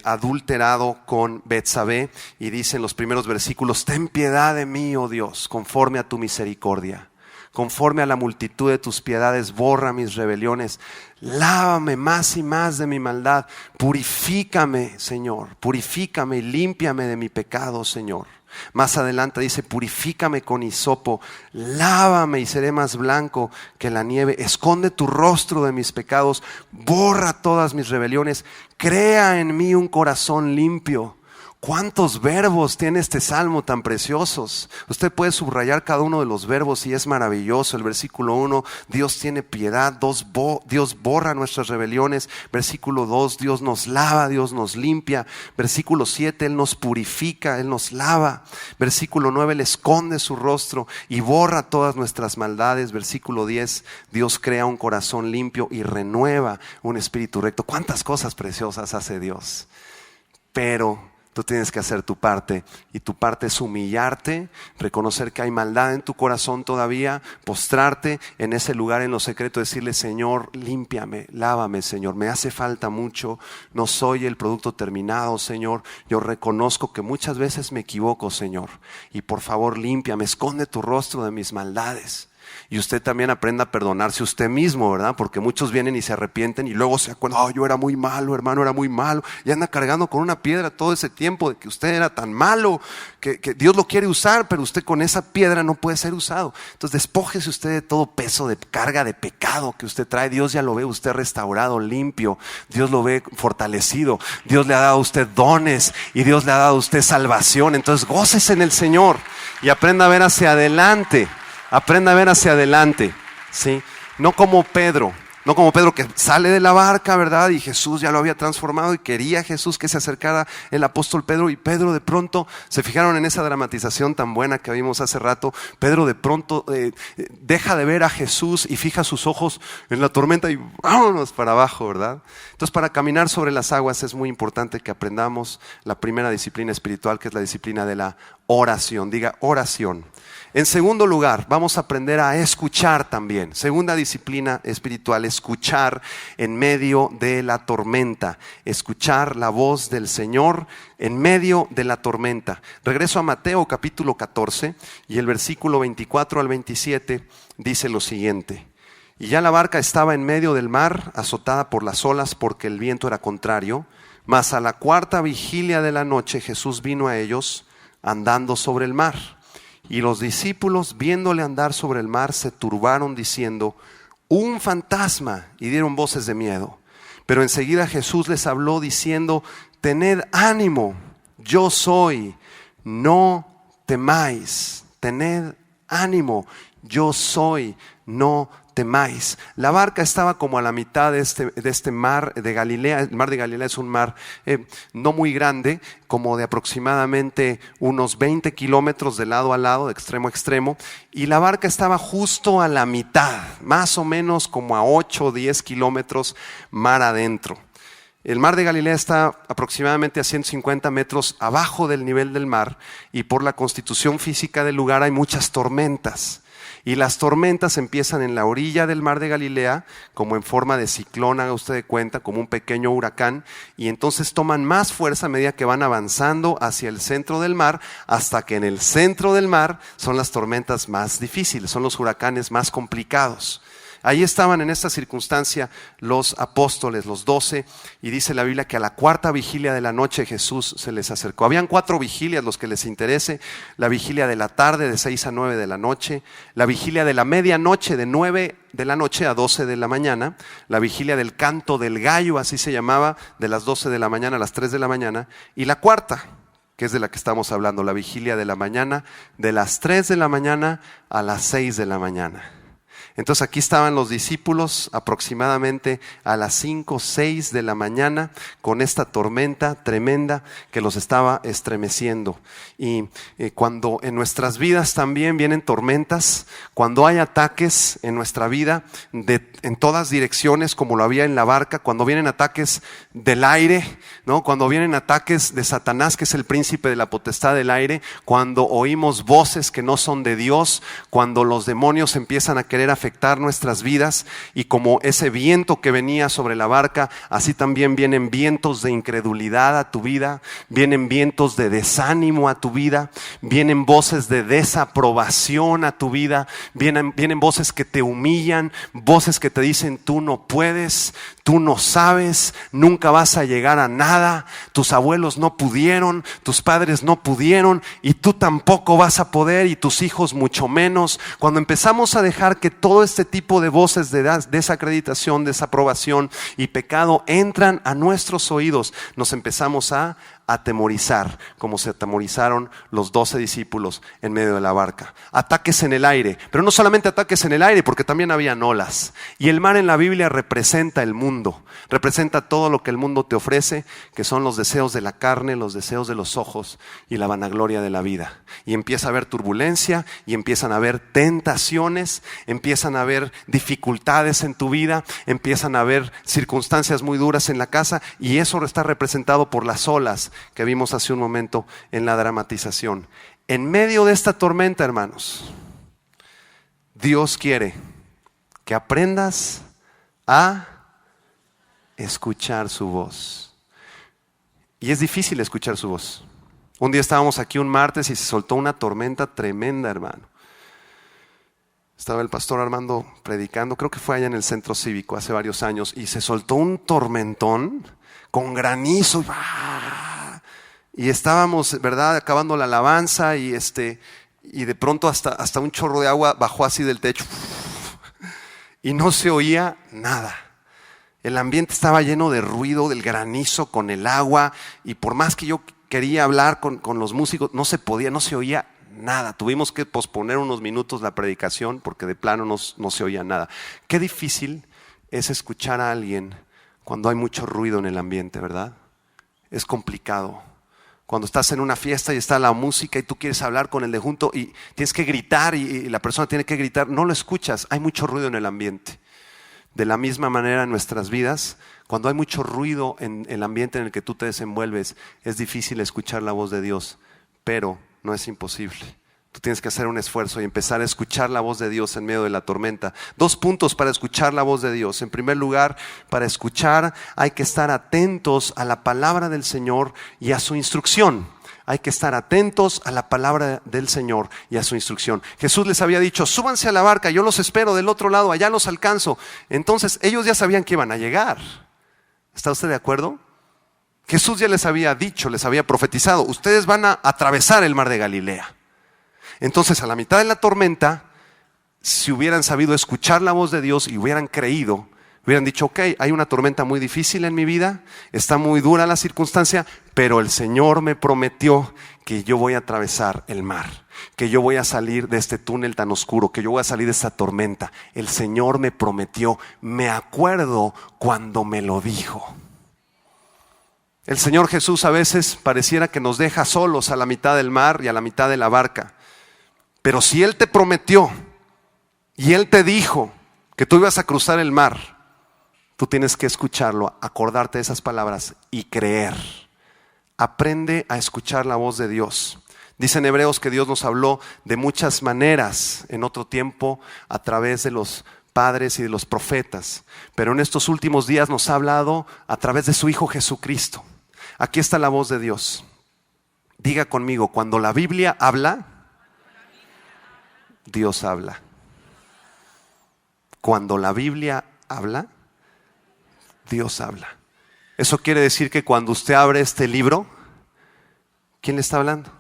adulterado con Betsabé, y dice en los primeros versículos: ten piedad de mí, oh Dios, conforme a tu misericordia. Conforme a la multitud de tus piedades, borra mis rebeliones. Lávame más y más de mi maldad. Purifícame, Señor. Purifícame y límpiame de mi pecado, Señor. Más adelante dice: purifícame con hisopo. Lávame y seré más blanco que la nieve. Esconde tu rostro de mis pecados. Borra todas mis rebeliones. Crea en mí un corazón limpio. ¿Cuántos verbos tiene este salmo tan preciosos? Usted puede subrayar cada uno de los verbos y es maravilloso. El versículo 1, Dios tiene piedad. Dios borra nuestras rebeliones. Versículo 2, Dios nos lava, Dios nos limpia. Versículo 7, Él nos purifica, Él nos lava. Versículo 9, Él esconde su rostro y borra todas nuestras maldades. Versículo 10, Dios crea un corazón limpio y renueva un espíritu recto. ¿Cuántas cosas preciosas hace Dios? Pero Tú tienes que hacer tu parte, y tu parte es humillarte, reconocer que hay maldad en tu corazón todavía, postrarte en ese lugar en lo secreto, decirle: Señor, límpiame, lávame, Señor, me hace falta mucho, no soy el producto terminado, Señor, yo reconozco que muchas veces me equivoco, Señor, y por favor límpiame, esconde tu rostro de mis maldades. Y usted también aprenda a perdonarse usted mismo, ¿verdad? Porque muchos vienen y se arrepienten y luego se acuerdan: yo era muy malo, hermano, era muy malo. Y anda cargando con una piedra todo ese tiempo de que usted era tan malo, que Dios lo quiere usar, pero usted con esa piedra no puede ser usado. Entonces despójese usted de todo peso de carga de pecado que usted trae. Dios ya lo ve usted restaurado, limpio. Dios lo ve fortalecido. Dios le ha dado a usted dones y Dios le ha dado a usted salvación. Entonces gócese en el Señor y aprenda a ver hacia adelante. Aprenda a ver hacia adelante, ¿sí? No como Pedro que sale de la barca, ¿verdad? Y Jesús ya lo había transformado y quería Jesús que se acercara el apóstol Pedro. Y Pedro de pronto, se fijaron en esa dramatización tan buena que vimos hace rato, Pedro de pronto deja de ver a Jesús y fija sus ojos en la tormenta y vámonos para abajo, ¿verdad? Entonces, para caminar sobre las aguas es muy importante que aprendamos la primera disciplina espiritual, que es la disciplina de la oración. Diga: oración. En segundo lugar, vamos a aprender a escuchar también. Segunda disciplina espiritual: escuchar en medio de la tormenta. Escuchar la voz del Señor en medio de la tormenta. Regreso a Mateo capítulo 14 y el versículo 24 al 27 dice lo siguiente: y ya la barca estaba en medio del mar, azotada por las olas porque el viento era contrario. Mas a la cuarta vigilia de la noche Jesús vino a ellos andando sobre el mar. Y los discípulos, viéndole andar sobre el mar, se turbaron diciendo: un fantasma, y dieron voces de miedo. Pero enseguida Jesús les habló diciendo: tened ánimo, yo soy, no temáis. Tened ánimo, yo soy, no temáis. La barca estaba como a la mitad de este mar de Galilea. El mar de Galilea es un mar no muy grande, como de aproximadamente unos 20 kilómetros de lado a lado, de extremo a extremo, y la barca estaba justo a la mitad, más o menos como a 8 o 10 kilómetros mar adentro. El mar de Galilea está aproximadamente a 150 metros abajo del nivel del mar, y por la constitución física del lugar hay muchas tormentas. Y las tormentas empiezan en la orilla del mar de Galilea, como en forma de ciclón, haga usted de cuenta, como un pequeño huracán, y entonces toman más fuerza a medida que van avanzando hacia el centro del mar, hasta que en el centro del mar son las tormentas más difíciles, son los huracanes más complicados. Ahí estaban en esta circunstancia los apóstoles, los 12, y dice la Biblia que a la cuarta vigilia de la noche Jesús se les acercó. Habían 4 vigilias, los que les interese: la vigilia de la tarde de 6 a 9 de la noche, la vigilia de la medianoche de 9 de la noche a 12 de la mañana, la vigilia del canto del gallo, así se llamaba, de las 12 de la mañana a las 3 de la mañana, y la cuarta, que es de la que estamos hablando, la vigilia de la mañana, de las 3 de la mañana a las 6 de la mañana. Entonces aquí estaban los discípulos aproximadamente a las 5 o 6 de la mañana con esta tormenta tremenda que los estaba estremeciendo. Y cuando en nuestras vidas también vienen tormentas, cuando hay ataques en nuestra vida en todas direcciones, como lo había en la barca, cuando vienen ataques del aire, ¿no? Cuando vienen ataques de Satanás, que es el príncipe de la potestad del aire, cuando oímos voces que no son de Dios, cuando los demonios empiezan a querer afectar nuestras vidas, y como ese viento que venía sobre la barca, así también vienen vientos de incredulidad a tu vida, vienen vientos de desánimo a tu vida, vienen voces de desaprobación a tu vida, vienen voces que te humillan, voces que te dicen: tú no puedes, tú no sabes, nunca vas a llegar a nada, tus abuelos no pudieron, tus padres no pudieron, y tú tampoco vas a poder, y tus hijos mucho menos. Cuando empezamos a dejar que todo este tipo de voces de desacreditación, desaprobación y pecado entran a nuestros oídos, nos empezamos a atemorizar, como se atemorizaron los 12 discípulos en medio de la barca. Ataques en el aire, pero no solamente ataques en el aire, porque también habían olas. Y el mar en la Biblia representa el mundo, representa todo lo que el mundo te ofrece, que son los deseos de la carne, los deseos de los ojos y la vanagloria de la vida. Y empieza a haber turbulencia, y empiezan a haber tentaciones, empiezan a haber dificultades en tu vida, empiezan a haber circunstancias muy duras en la casa, y eso está representado por las olas, que vimos hace un momento en la dramatización. En medio de esta tormenta, hermanos, Dios quiere que aprendas a escuchar su voz. Y es difícil escuchar su voz. Un día estábamos aquí un martes y se soltó una tormenta tremenda, hermano. Estaba el pastor Armando predicando, creo que fue allá en el centro cívico hace varios años, y se soltó un tormentón con granizo. Y estábamos, ¿verdad?, acabando la alabanza y de pronto hasta un chorro de agua bajó así del techo. Y no se oía nada. El ambiente estaba lleno de ruido, del granizo con el agua, y por más que yo quería hablar con los músicos, no se podía, no se oía nada. Tuvimos que posponer unos minutos la predicación porque de plano no se oía nada. Qué difícil es escuchar a alguien cuando hay mucho ruido en el ambiente, ¿verdad? Es complicado. Cuando estás en una fiesta y está la música y tú quieres hablar con el de junto y tienes que gritar y la persona tiene que gritar, no lo escuchas, hay mucho ruido en el ambiente. De la misma manera en nuestras vidas, cuando hay mucho ruido en el ambiente en el que tú te desenvuelves, es difícil escuchar la voz de Dios, pero no es imposible. Tú tienes que hacer un esfuerzo y empezar a escuchar la voz de Dios en medio de la tormenta. 2 puntos para escuchar la voz de Dios. En primer lugar, para escuchar hay que estar atentos a la palabra del Señor y a su instrucción. Hay que estar atentos a la palabra del Señor y a su instrucción. Jesús les había dicho, súbanse a la barca, yo los espero del otro lado, allá los alcanzo. Entonces ellos ya sabían que iban a llegar. ¿Está usted de acuerdo? Jesús ya les había dicho, les había profetizado, ustedes van a atravesar el mar de Galilea. Entonces a la mitad de la tormenta, si hubieran sabido escuchar la voz de Dios y hubieran creído, hubieran dicho, ok, hay una tormenta muy difícil en mi vida, está muy dura la circunstancia, pero el Señor me prometió que yo voy a atravesar el mar, que yo voy a salir de este túnel tan oscuro, que yo voy a salir de esta tormenta. El Señor me prometió, me acuerdo cuando me lo dijo. El Señor Jesús a veces pareciera que nos deja solos a la mitad del mar y a la mitad de la barca. Pero si Él te prometió y Él te dijo que tú ibas a cruzar el mar, tú tienes que escucharlo, acordarte de esas palabras y creer. Aprende a escuchar la voz de Dios. Dice en Hebreos que Dios nos habló de muchas maneras en otro tiempo a través de los padres y de los profetas. Pero en estos últimos días nos ha hablado a través de su Hijo Jesucristo. Aquí está la voz de Dios. Diga conmigo, cuando la Biblia habla, Dios habla. Cuando la Biblia habla, Dios habla. Eso quiere decir que cuando usted abre este libro, ¿quién le está hablando?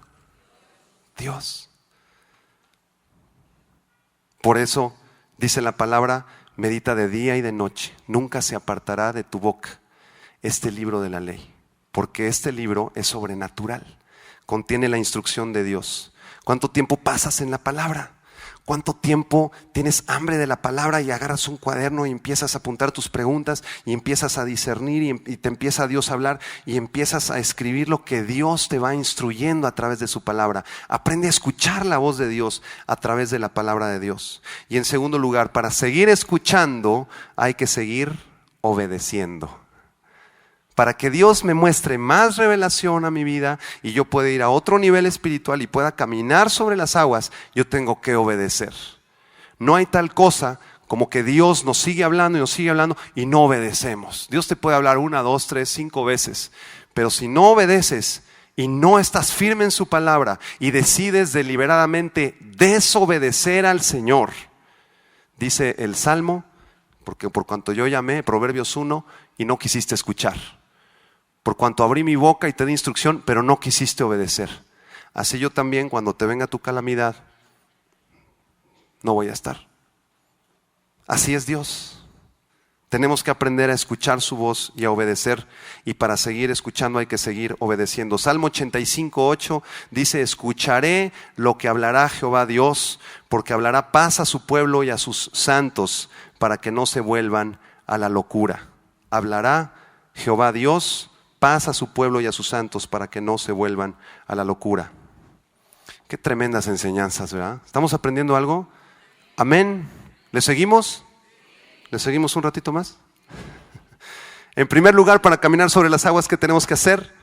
Dios. Por eso dice la palabra, medita de día y de noche, nunca se apartará de tu boca este libro de la ley, porque este libro es sobrenatural, contiene la instrucción de Dios. ¿Cuánto tiempo pasas en la palabra? ¿Cuánto tiempo tienes hambre de la palabra y agarras un cuaderno y empiezas a apuntar tus preguntas y empiezas a discernir y te empieza Dios a hablar y empiezas a escribir lo que Dios te va instruyendo a través de su palabra? Aprende a escuchar la voz de Dios a través de la palabra de Dios. Y en segundo lugar, para seguir escuchando hay que seguir obedeciendo. Para que Dios me muestre más revelación a mi vida y yo pueda ir a otro nivel espiritual y pueda caminar sobre las aguas, yo tengo que obedecer. No hay tal cosa como que Dios nos sigue hablando y no obedecemos. Dios te puede hablar 1, 2, 3, 5 veces, pero si no obedeces y no estás firme en su palabra y decides deliberadamente desobedecer al Señor, dice el Salmo, porque por cuanto yo llamé, Proverbios 1, y no quisiste escuchar. Por cuanto abrí mi boca y te di instrucción, pero no quisiste obedecer. Así yo también, cuando te venga tu calamidad, no voy a estar. Así es Dios. Tenemos que aprender a escuchar su voz y a obedecer. Y para seguir escuchando hay que seguir obedeciendo. Salmo 85:8 dice, escucharé lo que hablará Jehová Dios, porque hablará paz a su pueblo y a sus santos, para que no se vuelvan a la locura. Hablará Jehová Dios, paz a su pueblo y a sus santos para que no se vuelvan a la locura. Qué tremendas enseñanzas, ¿verdad? ¿Estamos aprendiendo algo? Amén. ¿Le seguimos? ¿Le seguimos un ratito más? En primer lugar, para caminar sobre las aguas, ¿qué tenemos que hacer?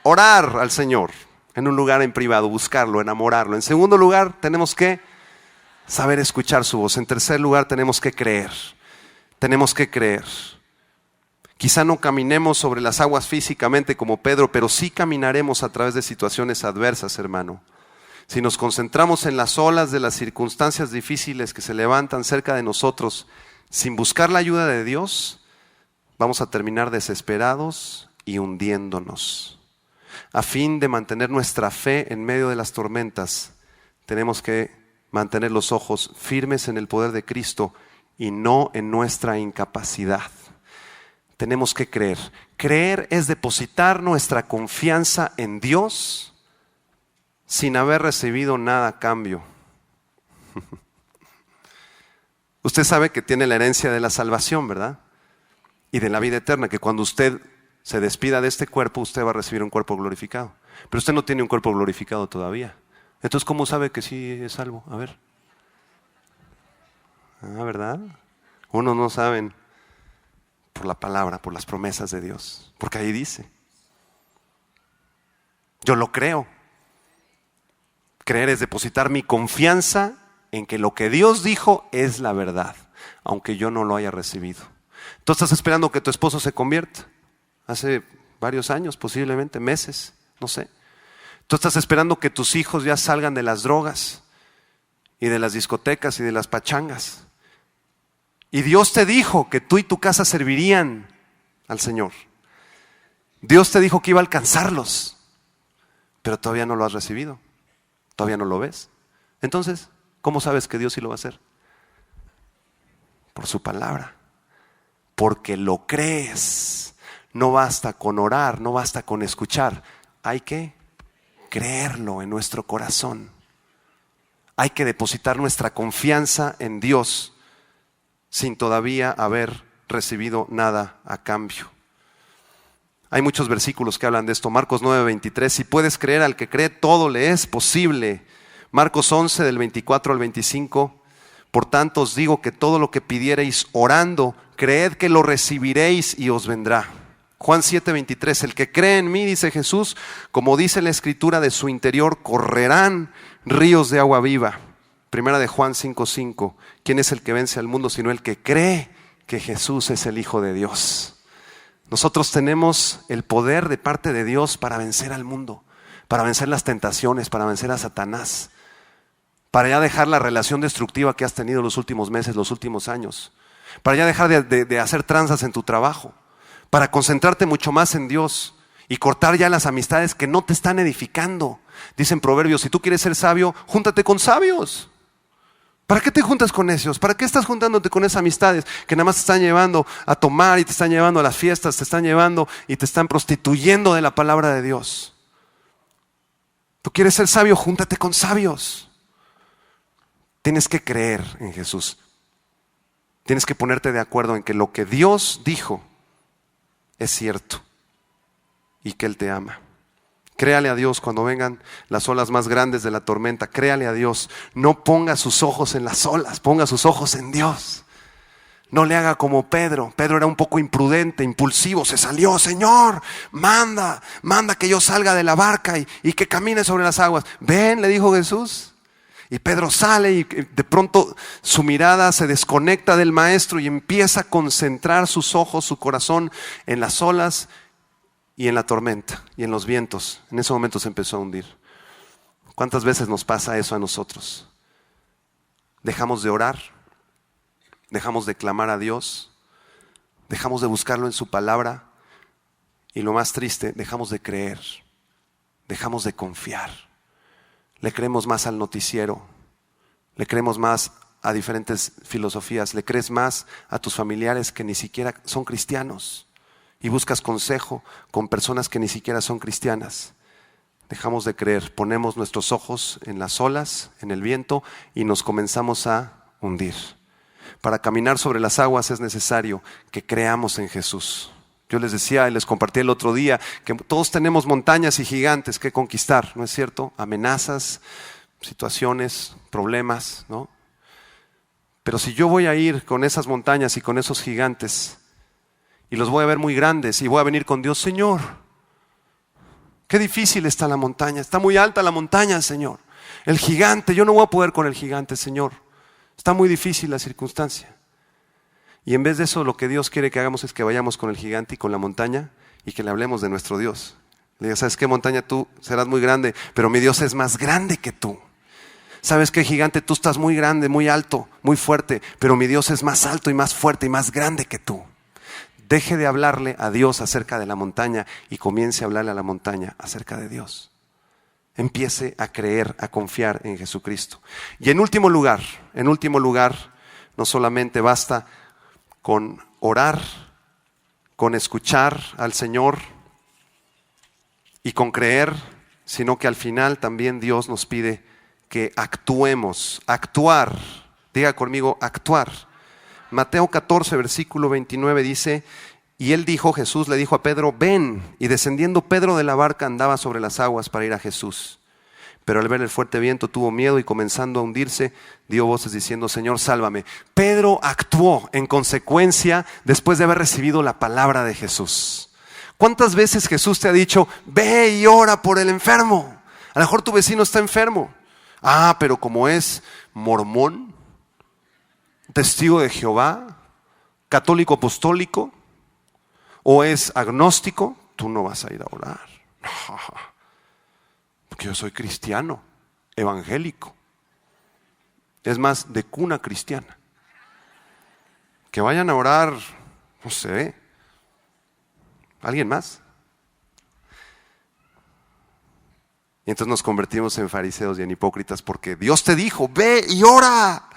orar al Señor en un lugar en privado, buscarlo, enamorarlo. En segundo lugar, tenemos que saber escuchar su voz. En tercer lugar, tenemos que creer. Tenemos que creer. Quizá no caminemos sobre las aguas físicamente como Pedro, pero sí caminaremos a través de situaciones adversas, hermano. Si nos concentramos en las olas de las circunstancias difíciles que se levantan cerca de nosotros, sin buscar la ayuda de Dios, vamos a terminar desesperados y hundiéndonos. A fin de mantener nuestra fe en medio de las tormentas, tenemos que mantener los ojos firmes en el poder de Cristo y no en nuestra incapacidad. Tenemos que creer. Creer es depositar nuestra confianza en Dios sin haber recibido nada a cambio. Usted sabe que tiene la herencia de la salvación, ¿verdad? Y de la vida eterna, que cuando usted se despida de este cuerpo, usted va a recibir un cuerpo glorificado. Pero usted no tiene un cuerpo glorificado todavía. Entonces, ¿cómo sabe que sí es salvo? A ver. ¿Verdad? Unos no saben por la palabra, por las promesas de Dios. Porque ahí dice. Yo lo creo. Creer es depositar mi confianza en que lo que Dios dijo es la verdad, aunque yo no lo haya recibido. Tú estás esperando que tu esposo se convierta. Hace varios años, posiblemente meses, no sé. Tú estás esperando que tus hijos ya salgan de las drogas y de las discotecas y de las pachangas. Y Dios te dijo que tú y tu casa servirían al Señor. Dios te dijo que iba a alcanzarlos, pero todavía no lo has recibido. Todavía no lo ves. Entonces, ¿cómo sabes que Dios sí lo va a hacer? Por su palabra. Porque lo crees. No basta con orar, no basta con escuchar. Hay que creerlo en nuestro corazón. Hay que depositar nuestra confianza en Dios sin todavía haber recibido nada a cambio. Hay muchos versículos que hablan de esto. Marcos 9:23, si puedes creer al que cree, todo le es posible. Marcos 11, del 24 al 25, por tanto os digo que todo lo que pidiereis orando, creed que lo recibiréis y os vendrá. Juan 7:23, el que cree en mí, dice Jesús, como dice la Escritura, de su interior correrán ríos de agua viva. Primera de Juan 5:5, ¿quién es el que vence al mundo sino el que cree que Jesús es el Hijo de Dios? Nosotros tenemos el poder de parte de Dios para vencer al mundo, para vencer las tentaciones, para vencer a Satanás, para ya dejar la relación destructiva que has tenido los últimos meses, los últimos años, para ya dejar de hacer tranzas en tu trabajo, para concentrarte mucho más en Dios y cortar ya las amistades que no te están edificando. Dicen Proverbios, si tú quieres ser sabio, júntate con sabios. ¿Para qué te juntas con necios? ¿Para qué estás juntándote con esas amistades que nada más te están llevando a tomar y te están llevando a las fiestas, te están llevando y te están prostituyendo de la palabra de Dios? Tú quieres ser sabio, júntate con sabios. Tienes que creer en Jesús. Tienes que ponerte de acuerdo en que lo que Dios dijo es cierto y que Él te ama. Créale a Dios cuando vengan las olas más grandes de la tormenta. Créale a Dios. No ponga sus ojos en las olas, ponga sus ojos en Dios. No le haga como Pedro. Pedro era un poco imprudente, impulsivo. Se salió, Señor, manda que yo salga de la barca y que camine sobre las aguas. Ven, le dijo Jesús. Y Pedro sale y de pronto su mirada se desconecta del maestro y empieza a concentrar sus ojos, su corazón en las olas y en la tormenta y en los vientos. En ese momento se empezó a hundir. ¿Cuántas veces nos pasa eso a nosotros? Dejamos de orar, dejamos de clamar a Dios, dejamos de buscarlo en su palabra y lo más triste, dejamos de creer, dejamos de confiar. Le creemos más al noticiero, le creemos más a diferentes filosofías, le crees más a tus familiares que ni siquiera son cristianos. Y buscas consejo con personas que ni siquiera son cristianas. Dejamos de creer, ponemos nuestros ojos en las olas, en el viento y nos comenzamos a hundir. Para caminar sobre las aguas es necesario que creamos en Jesús. Yo les decía y les compartí el otro día que todos tenemos montañas y gigantes que conquistar, ¿no es cierto? Amenazas, situaciones, problemas, ¿no? Pero si yo voy a ir con esas montañas y con esos gigantes y los voy a ver muy grandes y voy a venir con Dios, Señor, Qué difícil está la montaña, está muy alta la montaña, Señor. El gigante, yo no voy a poder con el gigante, Señor. Está muy difícil la circunstancia. Y en vez de eso, lo que Dios quiere que hagamos es que vayamos con el gigante y con la montaña y que le hablemos de nuestro Dios. Le diga, ¿sabes qué, montaña? Tú serás muy grande, pero mi Dios es más grande que tú. ¿Sabes qué, gigante? Tú estás muy grande, muy alto, muy fuerte, pero mi Dios es más alto y más fuerte y más grande que tú. Deje de hablarle a Dios acerca de la montaña y comience a hablarle a la montaña acerca de Dios. Empiece a creer, a confiar en Jesucristo. Y en último lugar, no solamente basta con orar, con escuchar al Señor y con creer, sino que al final también Dios nos pide que actuemos, actuar. Diga conmigo, actuar. Mateo 14, versículo 29 dice, y él dijo, Jesús le dijo a Pedro, ven. Y descendiendo Pedro de la barca andaba sobre las aguas para ir a Jesús. Pero al ver el fuerte viento tuvo miedo y comenzando a hundirse, dio voces diciendo, Señor, sálvame. Pedro actuó en consecuencia después de haber recibido la palabra de Jesús. ¿Cuántas veces Jesús te ha dicho, ve y ora por el enfermo? A lo mejor tu vecino está enfermo. Ah, pero como es mormón, testigo de Jehová, católico apostólico, o es agnóstico, tú no vas a ir a orar. Porque yo soy cristiano, evangélico. Es más, de cuna cristiana. Que vayan a orar, no sé, ¿alguien más? Y entonces nos convertimos en fariseos y en hipócritas porque Dios te dijo, ve y ora.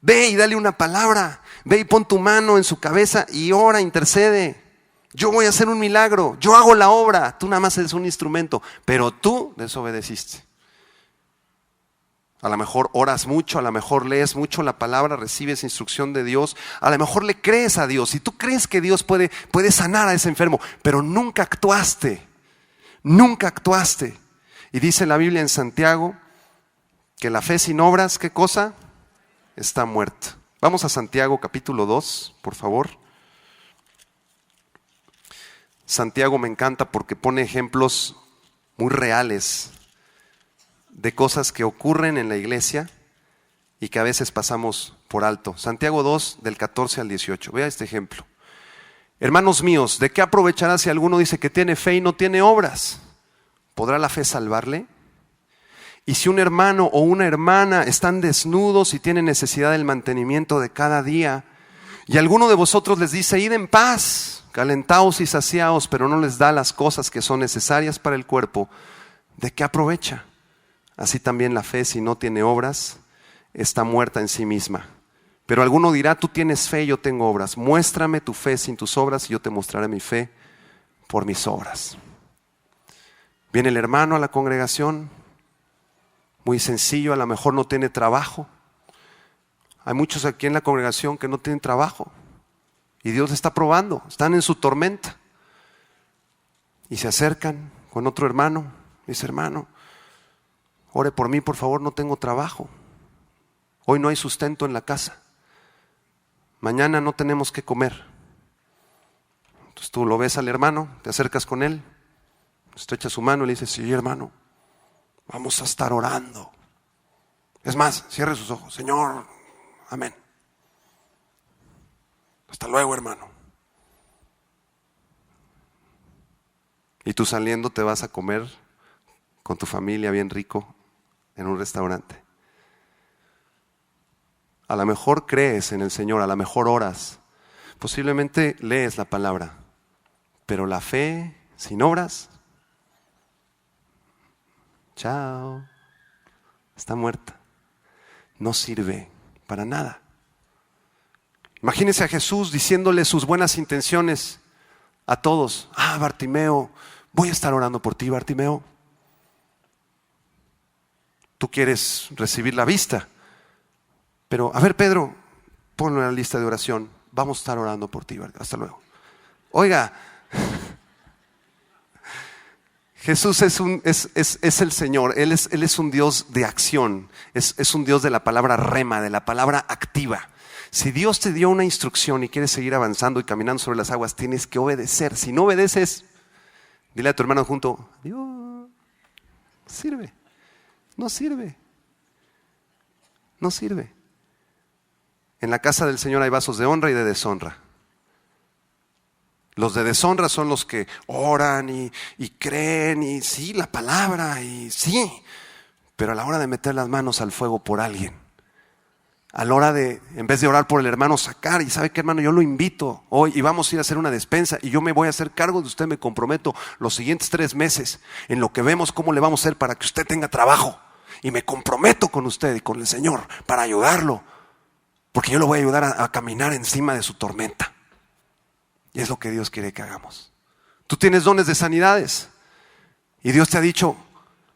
Ve y dale una palabra. Ve y pon tu mano en su cabeza y ora, intercede. Yo voy a hacer un milagro, yo hago la obra, tú nada más eres un instrumento, pero tú desobedeciste. A lo mejor oras mucho, a lo mejor lees mucho la palabra, recibes instrucción de Dios, a lo mejor le crees a Dios y tú crees que Dios puede sanar a ese enfermo, pero nunca actuaste. Y dice la Biblia en Santiago que la fe sin obras, ¿qué cosa? Está muerta. Vamos a Santiago capítulo 2, por favor. Santiago me encanta porque pone ejemplos muy reales de cosas que ocurren en la iglesia y que a veces pasamos por alto. Santiago 2, del 14 al 18. Vea este ejemplo. Hermanos míos, ¿de qué aprovechará si alguno dice que tiene fe y no tiene obras? ¿Podrá la fe salvarle? Y si un hermano o una hermana están desnudos y tienen necesidad del mantenimiento de cada día, y alguno de vosotros les dice, id en paz, calentaos y saciaos, pero no les da las cosas que son necesarias para el cuerpo, ¿de qué aprovecha? Así también la fe, si no tiene obras, está muerta en sí misma. Pero alguno dirá, tú tienes fe y yo tengo obras. Muéstrame tu fe sin tus obras y yo te mostraré mi fe por mis obras. Viene el hermano a la congregación, muy sencillo, a lo mejor no tiene trabajo. Hay muchos aquí en la congregación que no tienen trabajo. Y Dios les está probando, están en su tormenta. Y se acercan con otro hermano, dice, hermano, ore por mí, por favor, no tengo trabajo. Hoy no hay sustento en la casa. Mañana no tenemos que comer. Entonces tú lo ves al hermano, te acercas con él, estrecha su mano y le dices, sí, hermano, vamos a estar orando. Es más, cierre sus ojos, Señor, amén. Hasta luego, hermano. Y tú saliendo te vas a comer con tu familia bien rico en un restaurante. A lo mejor crees en el Señor, a lo mejor oras, posiblemente lees la palabra, pero la fe sin obras, chao, está muerta, no sirve para nada. Imagínense a Jesús diciéndole sus buenas intenciones a todos. Ah, Bartimeo, voy a estar orando por ti, Bartimeo. Tú quieres recibir la vista. Pero, a ver, Pedro, ponlo en la lista de oración. Vamos a estar orando por ti. Hasta luego. Oiga, Jesús es el Señor. Él es un Dios de acción. Es un Dios de la palabra rema, de la palabra activa. Si Dios te dio una instrucción y quieres seguir avanzando y caminando sobre las aguas, tienes que obedecer. Si no obedeces, Dile a tu hermano junto, Dios, no sirve, no sirve, no sirve. En la casa del Señor hay vasos de honra y de deshonra. Los de deshonra son los que oran y creen y sí, la palabra y sí, pero a la hora de meter las manos al fuego por alguien, a la hora de, en vez de orar por el hermano, sacar, y ¿sabe qué, hermano? Yo lo invito hoy y vamos a ir a hacer una despensa y yo me voy a hacer cargo de usted, me comprometo los siguientes 3 meses en lo que vemos cómo le vamos a hacer para que usted tenga trabajo, y me comprometo con usted y con el Señor para ayudarlo, porque yo lo voy a ayudar a caminar encima de su tormenta. Y es lo que Dios quiere que hagamos. Tú tienes dones de sanidades y Dios te ha dicho,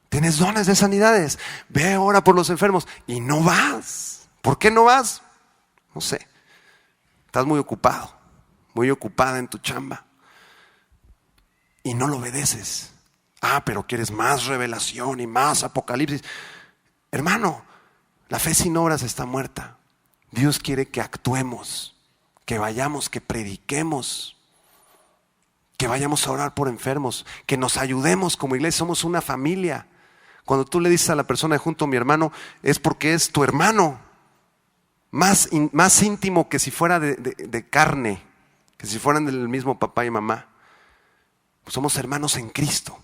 tienes dones de sanidades, ve ahora por los enfermos, y no vas. ¿Por qué no vas? No sé. Estás muy ocupado, muy ocupada en tu chamba y no lo obedeces. Pero quieres más revelación y más apocalipsis. Hermano, la fe sin obras está muerta. Dios quiere que actuemos, que vayamos, que prediquemos, que vayamos a orar por enfermos, que nos ayudemos como iglesia. Somos una familia. Cuando tú le dices a la persona de junto, mi hermano, es porque es tu hermano. Más íntimo que si fuera de carne, que si fueran del mismo papá y mamá. Pues somos hermanos en Cristo.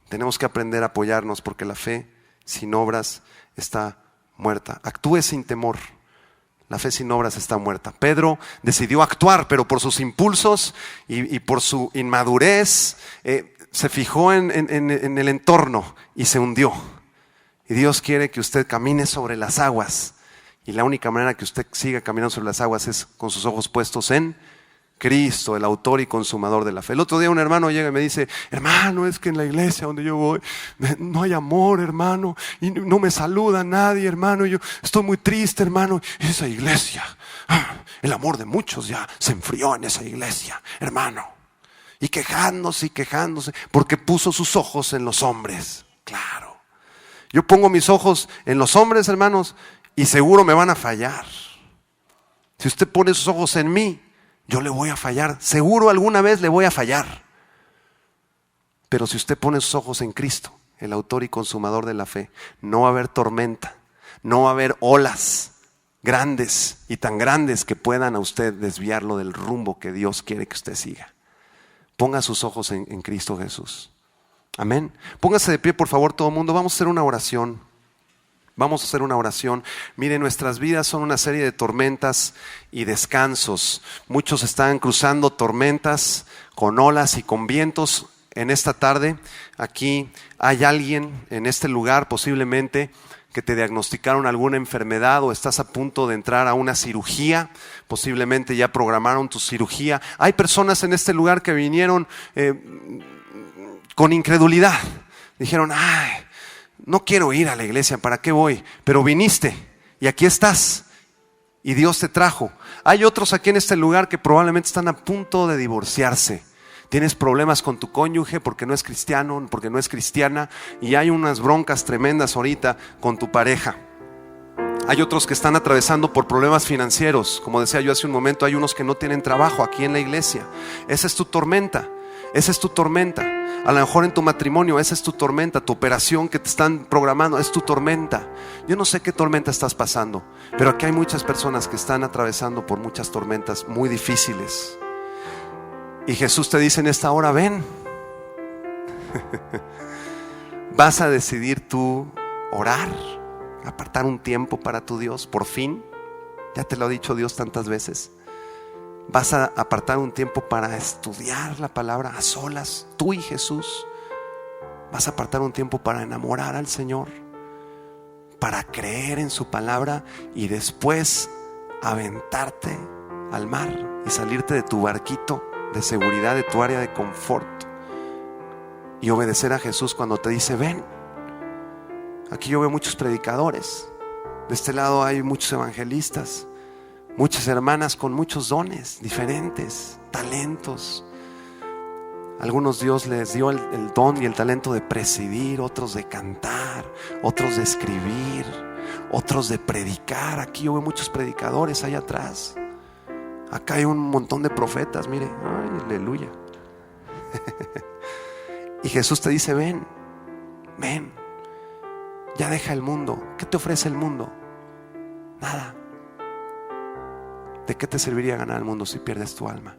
Tenemos que aprender a apoyarnos porque la fe sin obras está muerta. Actúe sin temor. La fe sin obras está muerta. Pedro decidió actuar, pero por sus impulsos y por su inmadurez se fijó en el entorno y se hundió. Y Dios quiere que usted camine sobre las aguas. Y la única manera que usted siga caminando sobre las aguas es con sus ojos puestos en Cristo, el autor y consumador de la fe. El otro día un hermano llega y me dice, hermano, es que en la iglesia donde yo voy no hay amor, hermano, y no me saluda nadie, hermano, y yo estoy muy triste, hermano. Y esa iglesia, el amor de muchos ya se enfrió en esa iglesia, hermano. Y quejándose, porque puso sus ojos en los hombres. Claro, yo pongo mis ojos en los hombres, hermanos, y seguro me van a fallar. Si usted pone sus ojos en mí, yo le voy a fallar. Seguro alguna vez le voy a fallar. Pero si usted pone sus ojos en Cristo, el autor y consumador de la fe, no va a haber tormenta, no va a haber olas grandes y tan grandes que puedan a usted desviarlo del rumbo que Dios quiere que usted siga. Ponga sus ojos en Cristo Jesús. Amén. Póngase de pie, por favor, todo el mundo. Vamos a hacer una oración. Vamos a hacer una oración. Mire, nuestras vidas son una serie de tormentas y descansos. Muchos están cruzando tormentas con olas y con vientos. En esta tarde, aquí hay alguien en este lugar posiblemente que te diagnosticaron alguna enfermedad o estás a punto de entrar a una cirugía. Posiblemente ya programaron tu cirugía. Hay personas en este lugar que vinieron con incredulidad. Dijeron, no quiero ir a la iglesia, ¿para qué voy? Pero viniste y aquí estás y Dios te trajo. Hay otros aquí en este lugar que probablemente están a punto de divorciarse. Tienes problemas con tu cónyuge porque no es cristiano, porque no es cristiana, y hay unas broncas tremendas ahorita con tu pareja. Hay otros que están atravesando por problemas financieros. Como decía yo hace un momento, hay unos que no tienen trabajo aquí en la iglesia. Esa es tu tormenta. Esa es tu tormenta. A lo mejor en tu matrimonio esa es tu tormenta. Tu operación que te están programando es tu tormenta. Yo no sé qué tormenta estás pasando, pero aquí hay muchas personas que están atravesando por muchas tormentas muy difíciles. Y Jesús te dice en esta hora, ven. Vas a decidir tú orar, apartar un tiempo para tu Dios, por fin. Ya te lo ha dicho Dios tantas veces. Vas a apartar un tiempo para estudiar la palabra a solas, tú y Jesús. Vas a apartar un tiempo para enamorar al Señor, para creer en su palabra y después aventarte al mar y salirte de tu barquito de seguridad, de tu área de confort, y obedecer a Jesús cuando te dice ven. Aquí yo veo muchos predicadores, de este lado hay muchos evangelistas, muchas hermanas con muchos dones diferentes, talentos. Algunos Dios les dio el don y el talento de presidir, otros de cantar, otros de escribir, otros de predicar. Aquí yo veo muchos predicadores allá atrás. Acá hay un montón de profetas, mire, ay, aleluya. Y Jesús te dice, ven, ven, ya deja el mundo. ¿Qué te ofrece el mundo? Nada. ¿De qué te serviría ganar el mundo si pierdes tu alma?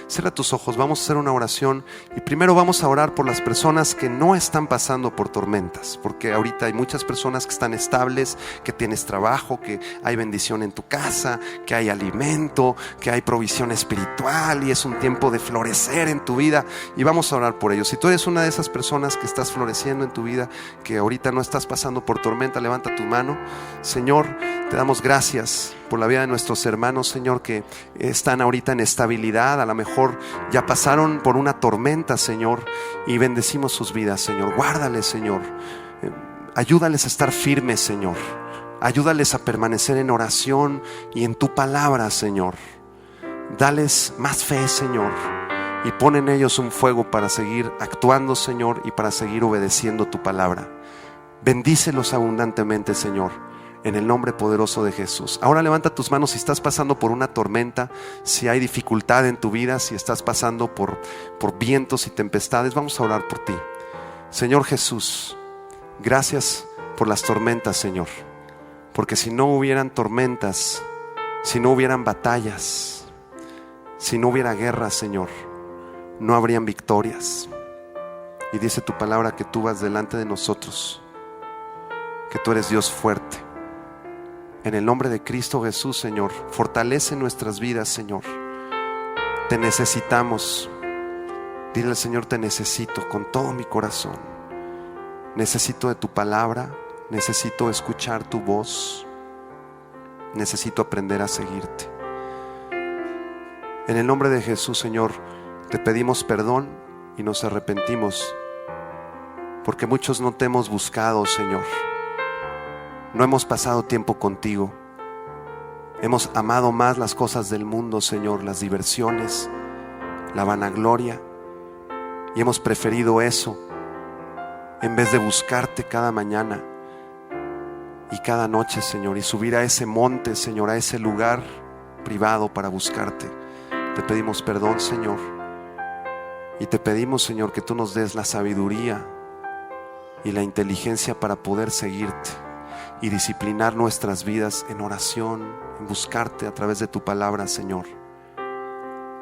Cierra tus ojos, vamos a hacer una oración y primero vamos a orar por las personas que no están pasando por tormentas, porque ahorita hay muchas personas que están estables, que tienes trabajo, que hay bendición en tu casa, que hay alimento, que hay provisión espiritual y es un tiempo de florecer en tu vida, y vamos a orar por ellos. Si tú eres una de esas personas que estás floreciendo en tu vida, que ahorita no estás pasando por tormenta, levanta tu mano. Señor, te damos gracias por la vida de nuestros hermanos, Señor, que están ahorita en estabilidad. A lo mejor ya pasaron por una tormenta, Señor, y bendecimos sus vidas, Señor. Guárdales, Señor. Ayúdales a estar firmes, Señor. Ayúdales a permanecer en oración y en tu palabra, Señor. Dales más fe, Señor, y pon en ellos un fuego para seguir actuando, Señor, y para seguir obedeciendo tu palabra. Bendícelos abundantemente, Señor, en el nombre poderoso de Jesús. Ahora levanta tus manos si estás pasando por una tormenta, si hay dificultad en tu vida, si estás pasando por vientos y tempestades. Vamos a orar por ti. Señor Jesús, gracias por las tormentas, Señor, porque si no hubieran tormentas, si no hubieran batallas, si no hubiera guerra, Señor, no habrían victorias. Y dice tu palabra que tú vas delante de nosotros, que tú eres Dios fuerte. En el nombre de Cristo Jesús, Señor, fortalece nuestras vidas, Señor. Te necesitamos. Dile al Señor, te necesito con todo mi corazón. Necesito de tu palabra, necesito escuchar tu voz, necesito aprender a seguirte. En el nombre de Jesús, Señor, te pedimos perdón y nos arrepentimos, porque muchos no te hemos buscado, Señor. No hemos pasado tiempo contigo. Hemos amado más las cosas del mundo, Señor, las diversiones, la vanagloria, y hemos preferido eso en vez de buscarte cada mañana y cada noche, Señor, y subir a ese monte, Señor, a ese lugar privado para buscarte. Te pedimos perdón, Señor, y te pedimos, Señor, que tú nos des la sabiduría y la inteligencia para poder seguirte y disciplinar nuestras vidas en oración, en buscarte a través de tu palabra, Señor,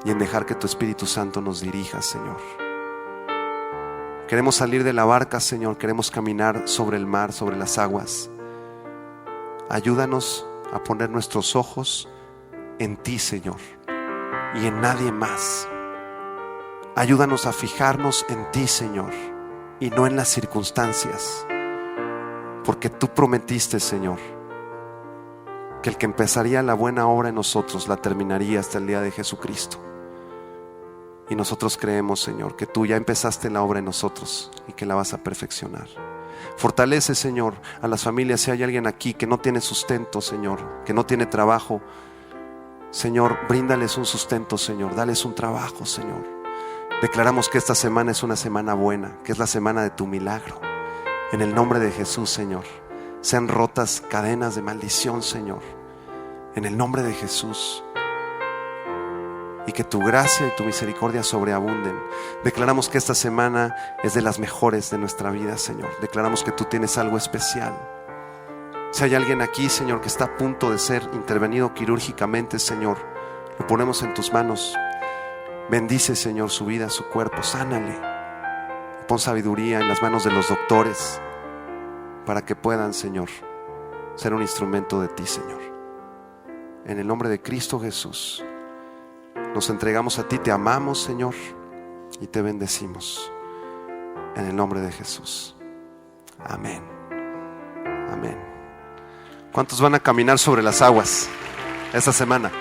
y en dejar que tu Espíritu Santo nos dirija, Señor. Queremos salir de la barca, Señor, queremos caminar sobre el mar, sobre las aguas. Ayúdanos a poner nuestros ojos en ti, Señor, y en nadie más. Ayúdanos a fijarnos en ti, Señor, y no en las circunstancias. Porque tú prometiste, Señor, que el que empezaría la buena obra en nosotros la terminaría hasta el día de Jesucristo. Y nosotros creemos, Señor, que tú ya empezaste la obra en nosotros y que la vas a perfeccionar. Fortalece, Señor, a las familias. Si hay alguien aquí que no tiene sustento, Señor, que no tiene trabajo, Señor, bríndales un sustento, Señor, dales un trabajo, Señor. Declaramos que esta semana es una semana buena, que es la semana de tu milagro. En el nombre de Jesús, Señor, sean rotas cadenas de maldición, Señor, en el nombre de Jesús, y que tu gracia y tu misericordia sobreabunden. Declaramos que esta semana es de las mejores de nuestra vida, Señor. Declaramos que tú tienes algo especial. Si hay alguien aquí, Señor, que está a punto de ser intervenido quirúrgicamente, Señor, lo ponemos en tus manos. Bendice, Señor, su vida, su cuerpo, sánale. Pon sabiduría en las manos de los doctores para que puedan, Señor, ser un instrumento de ti, Señor. En el nombre de Cristo Jesús, nos entregamos a ti, te amamos, Señor, y te bendecimos. En el nombre de Jesús. Amén. Amén. ¿Cuántos van a caminar sobre las aguas esta semana?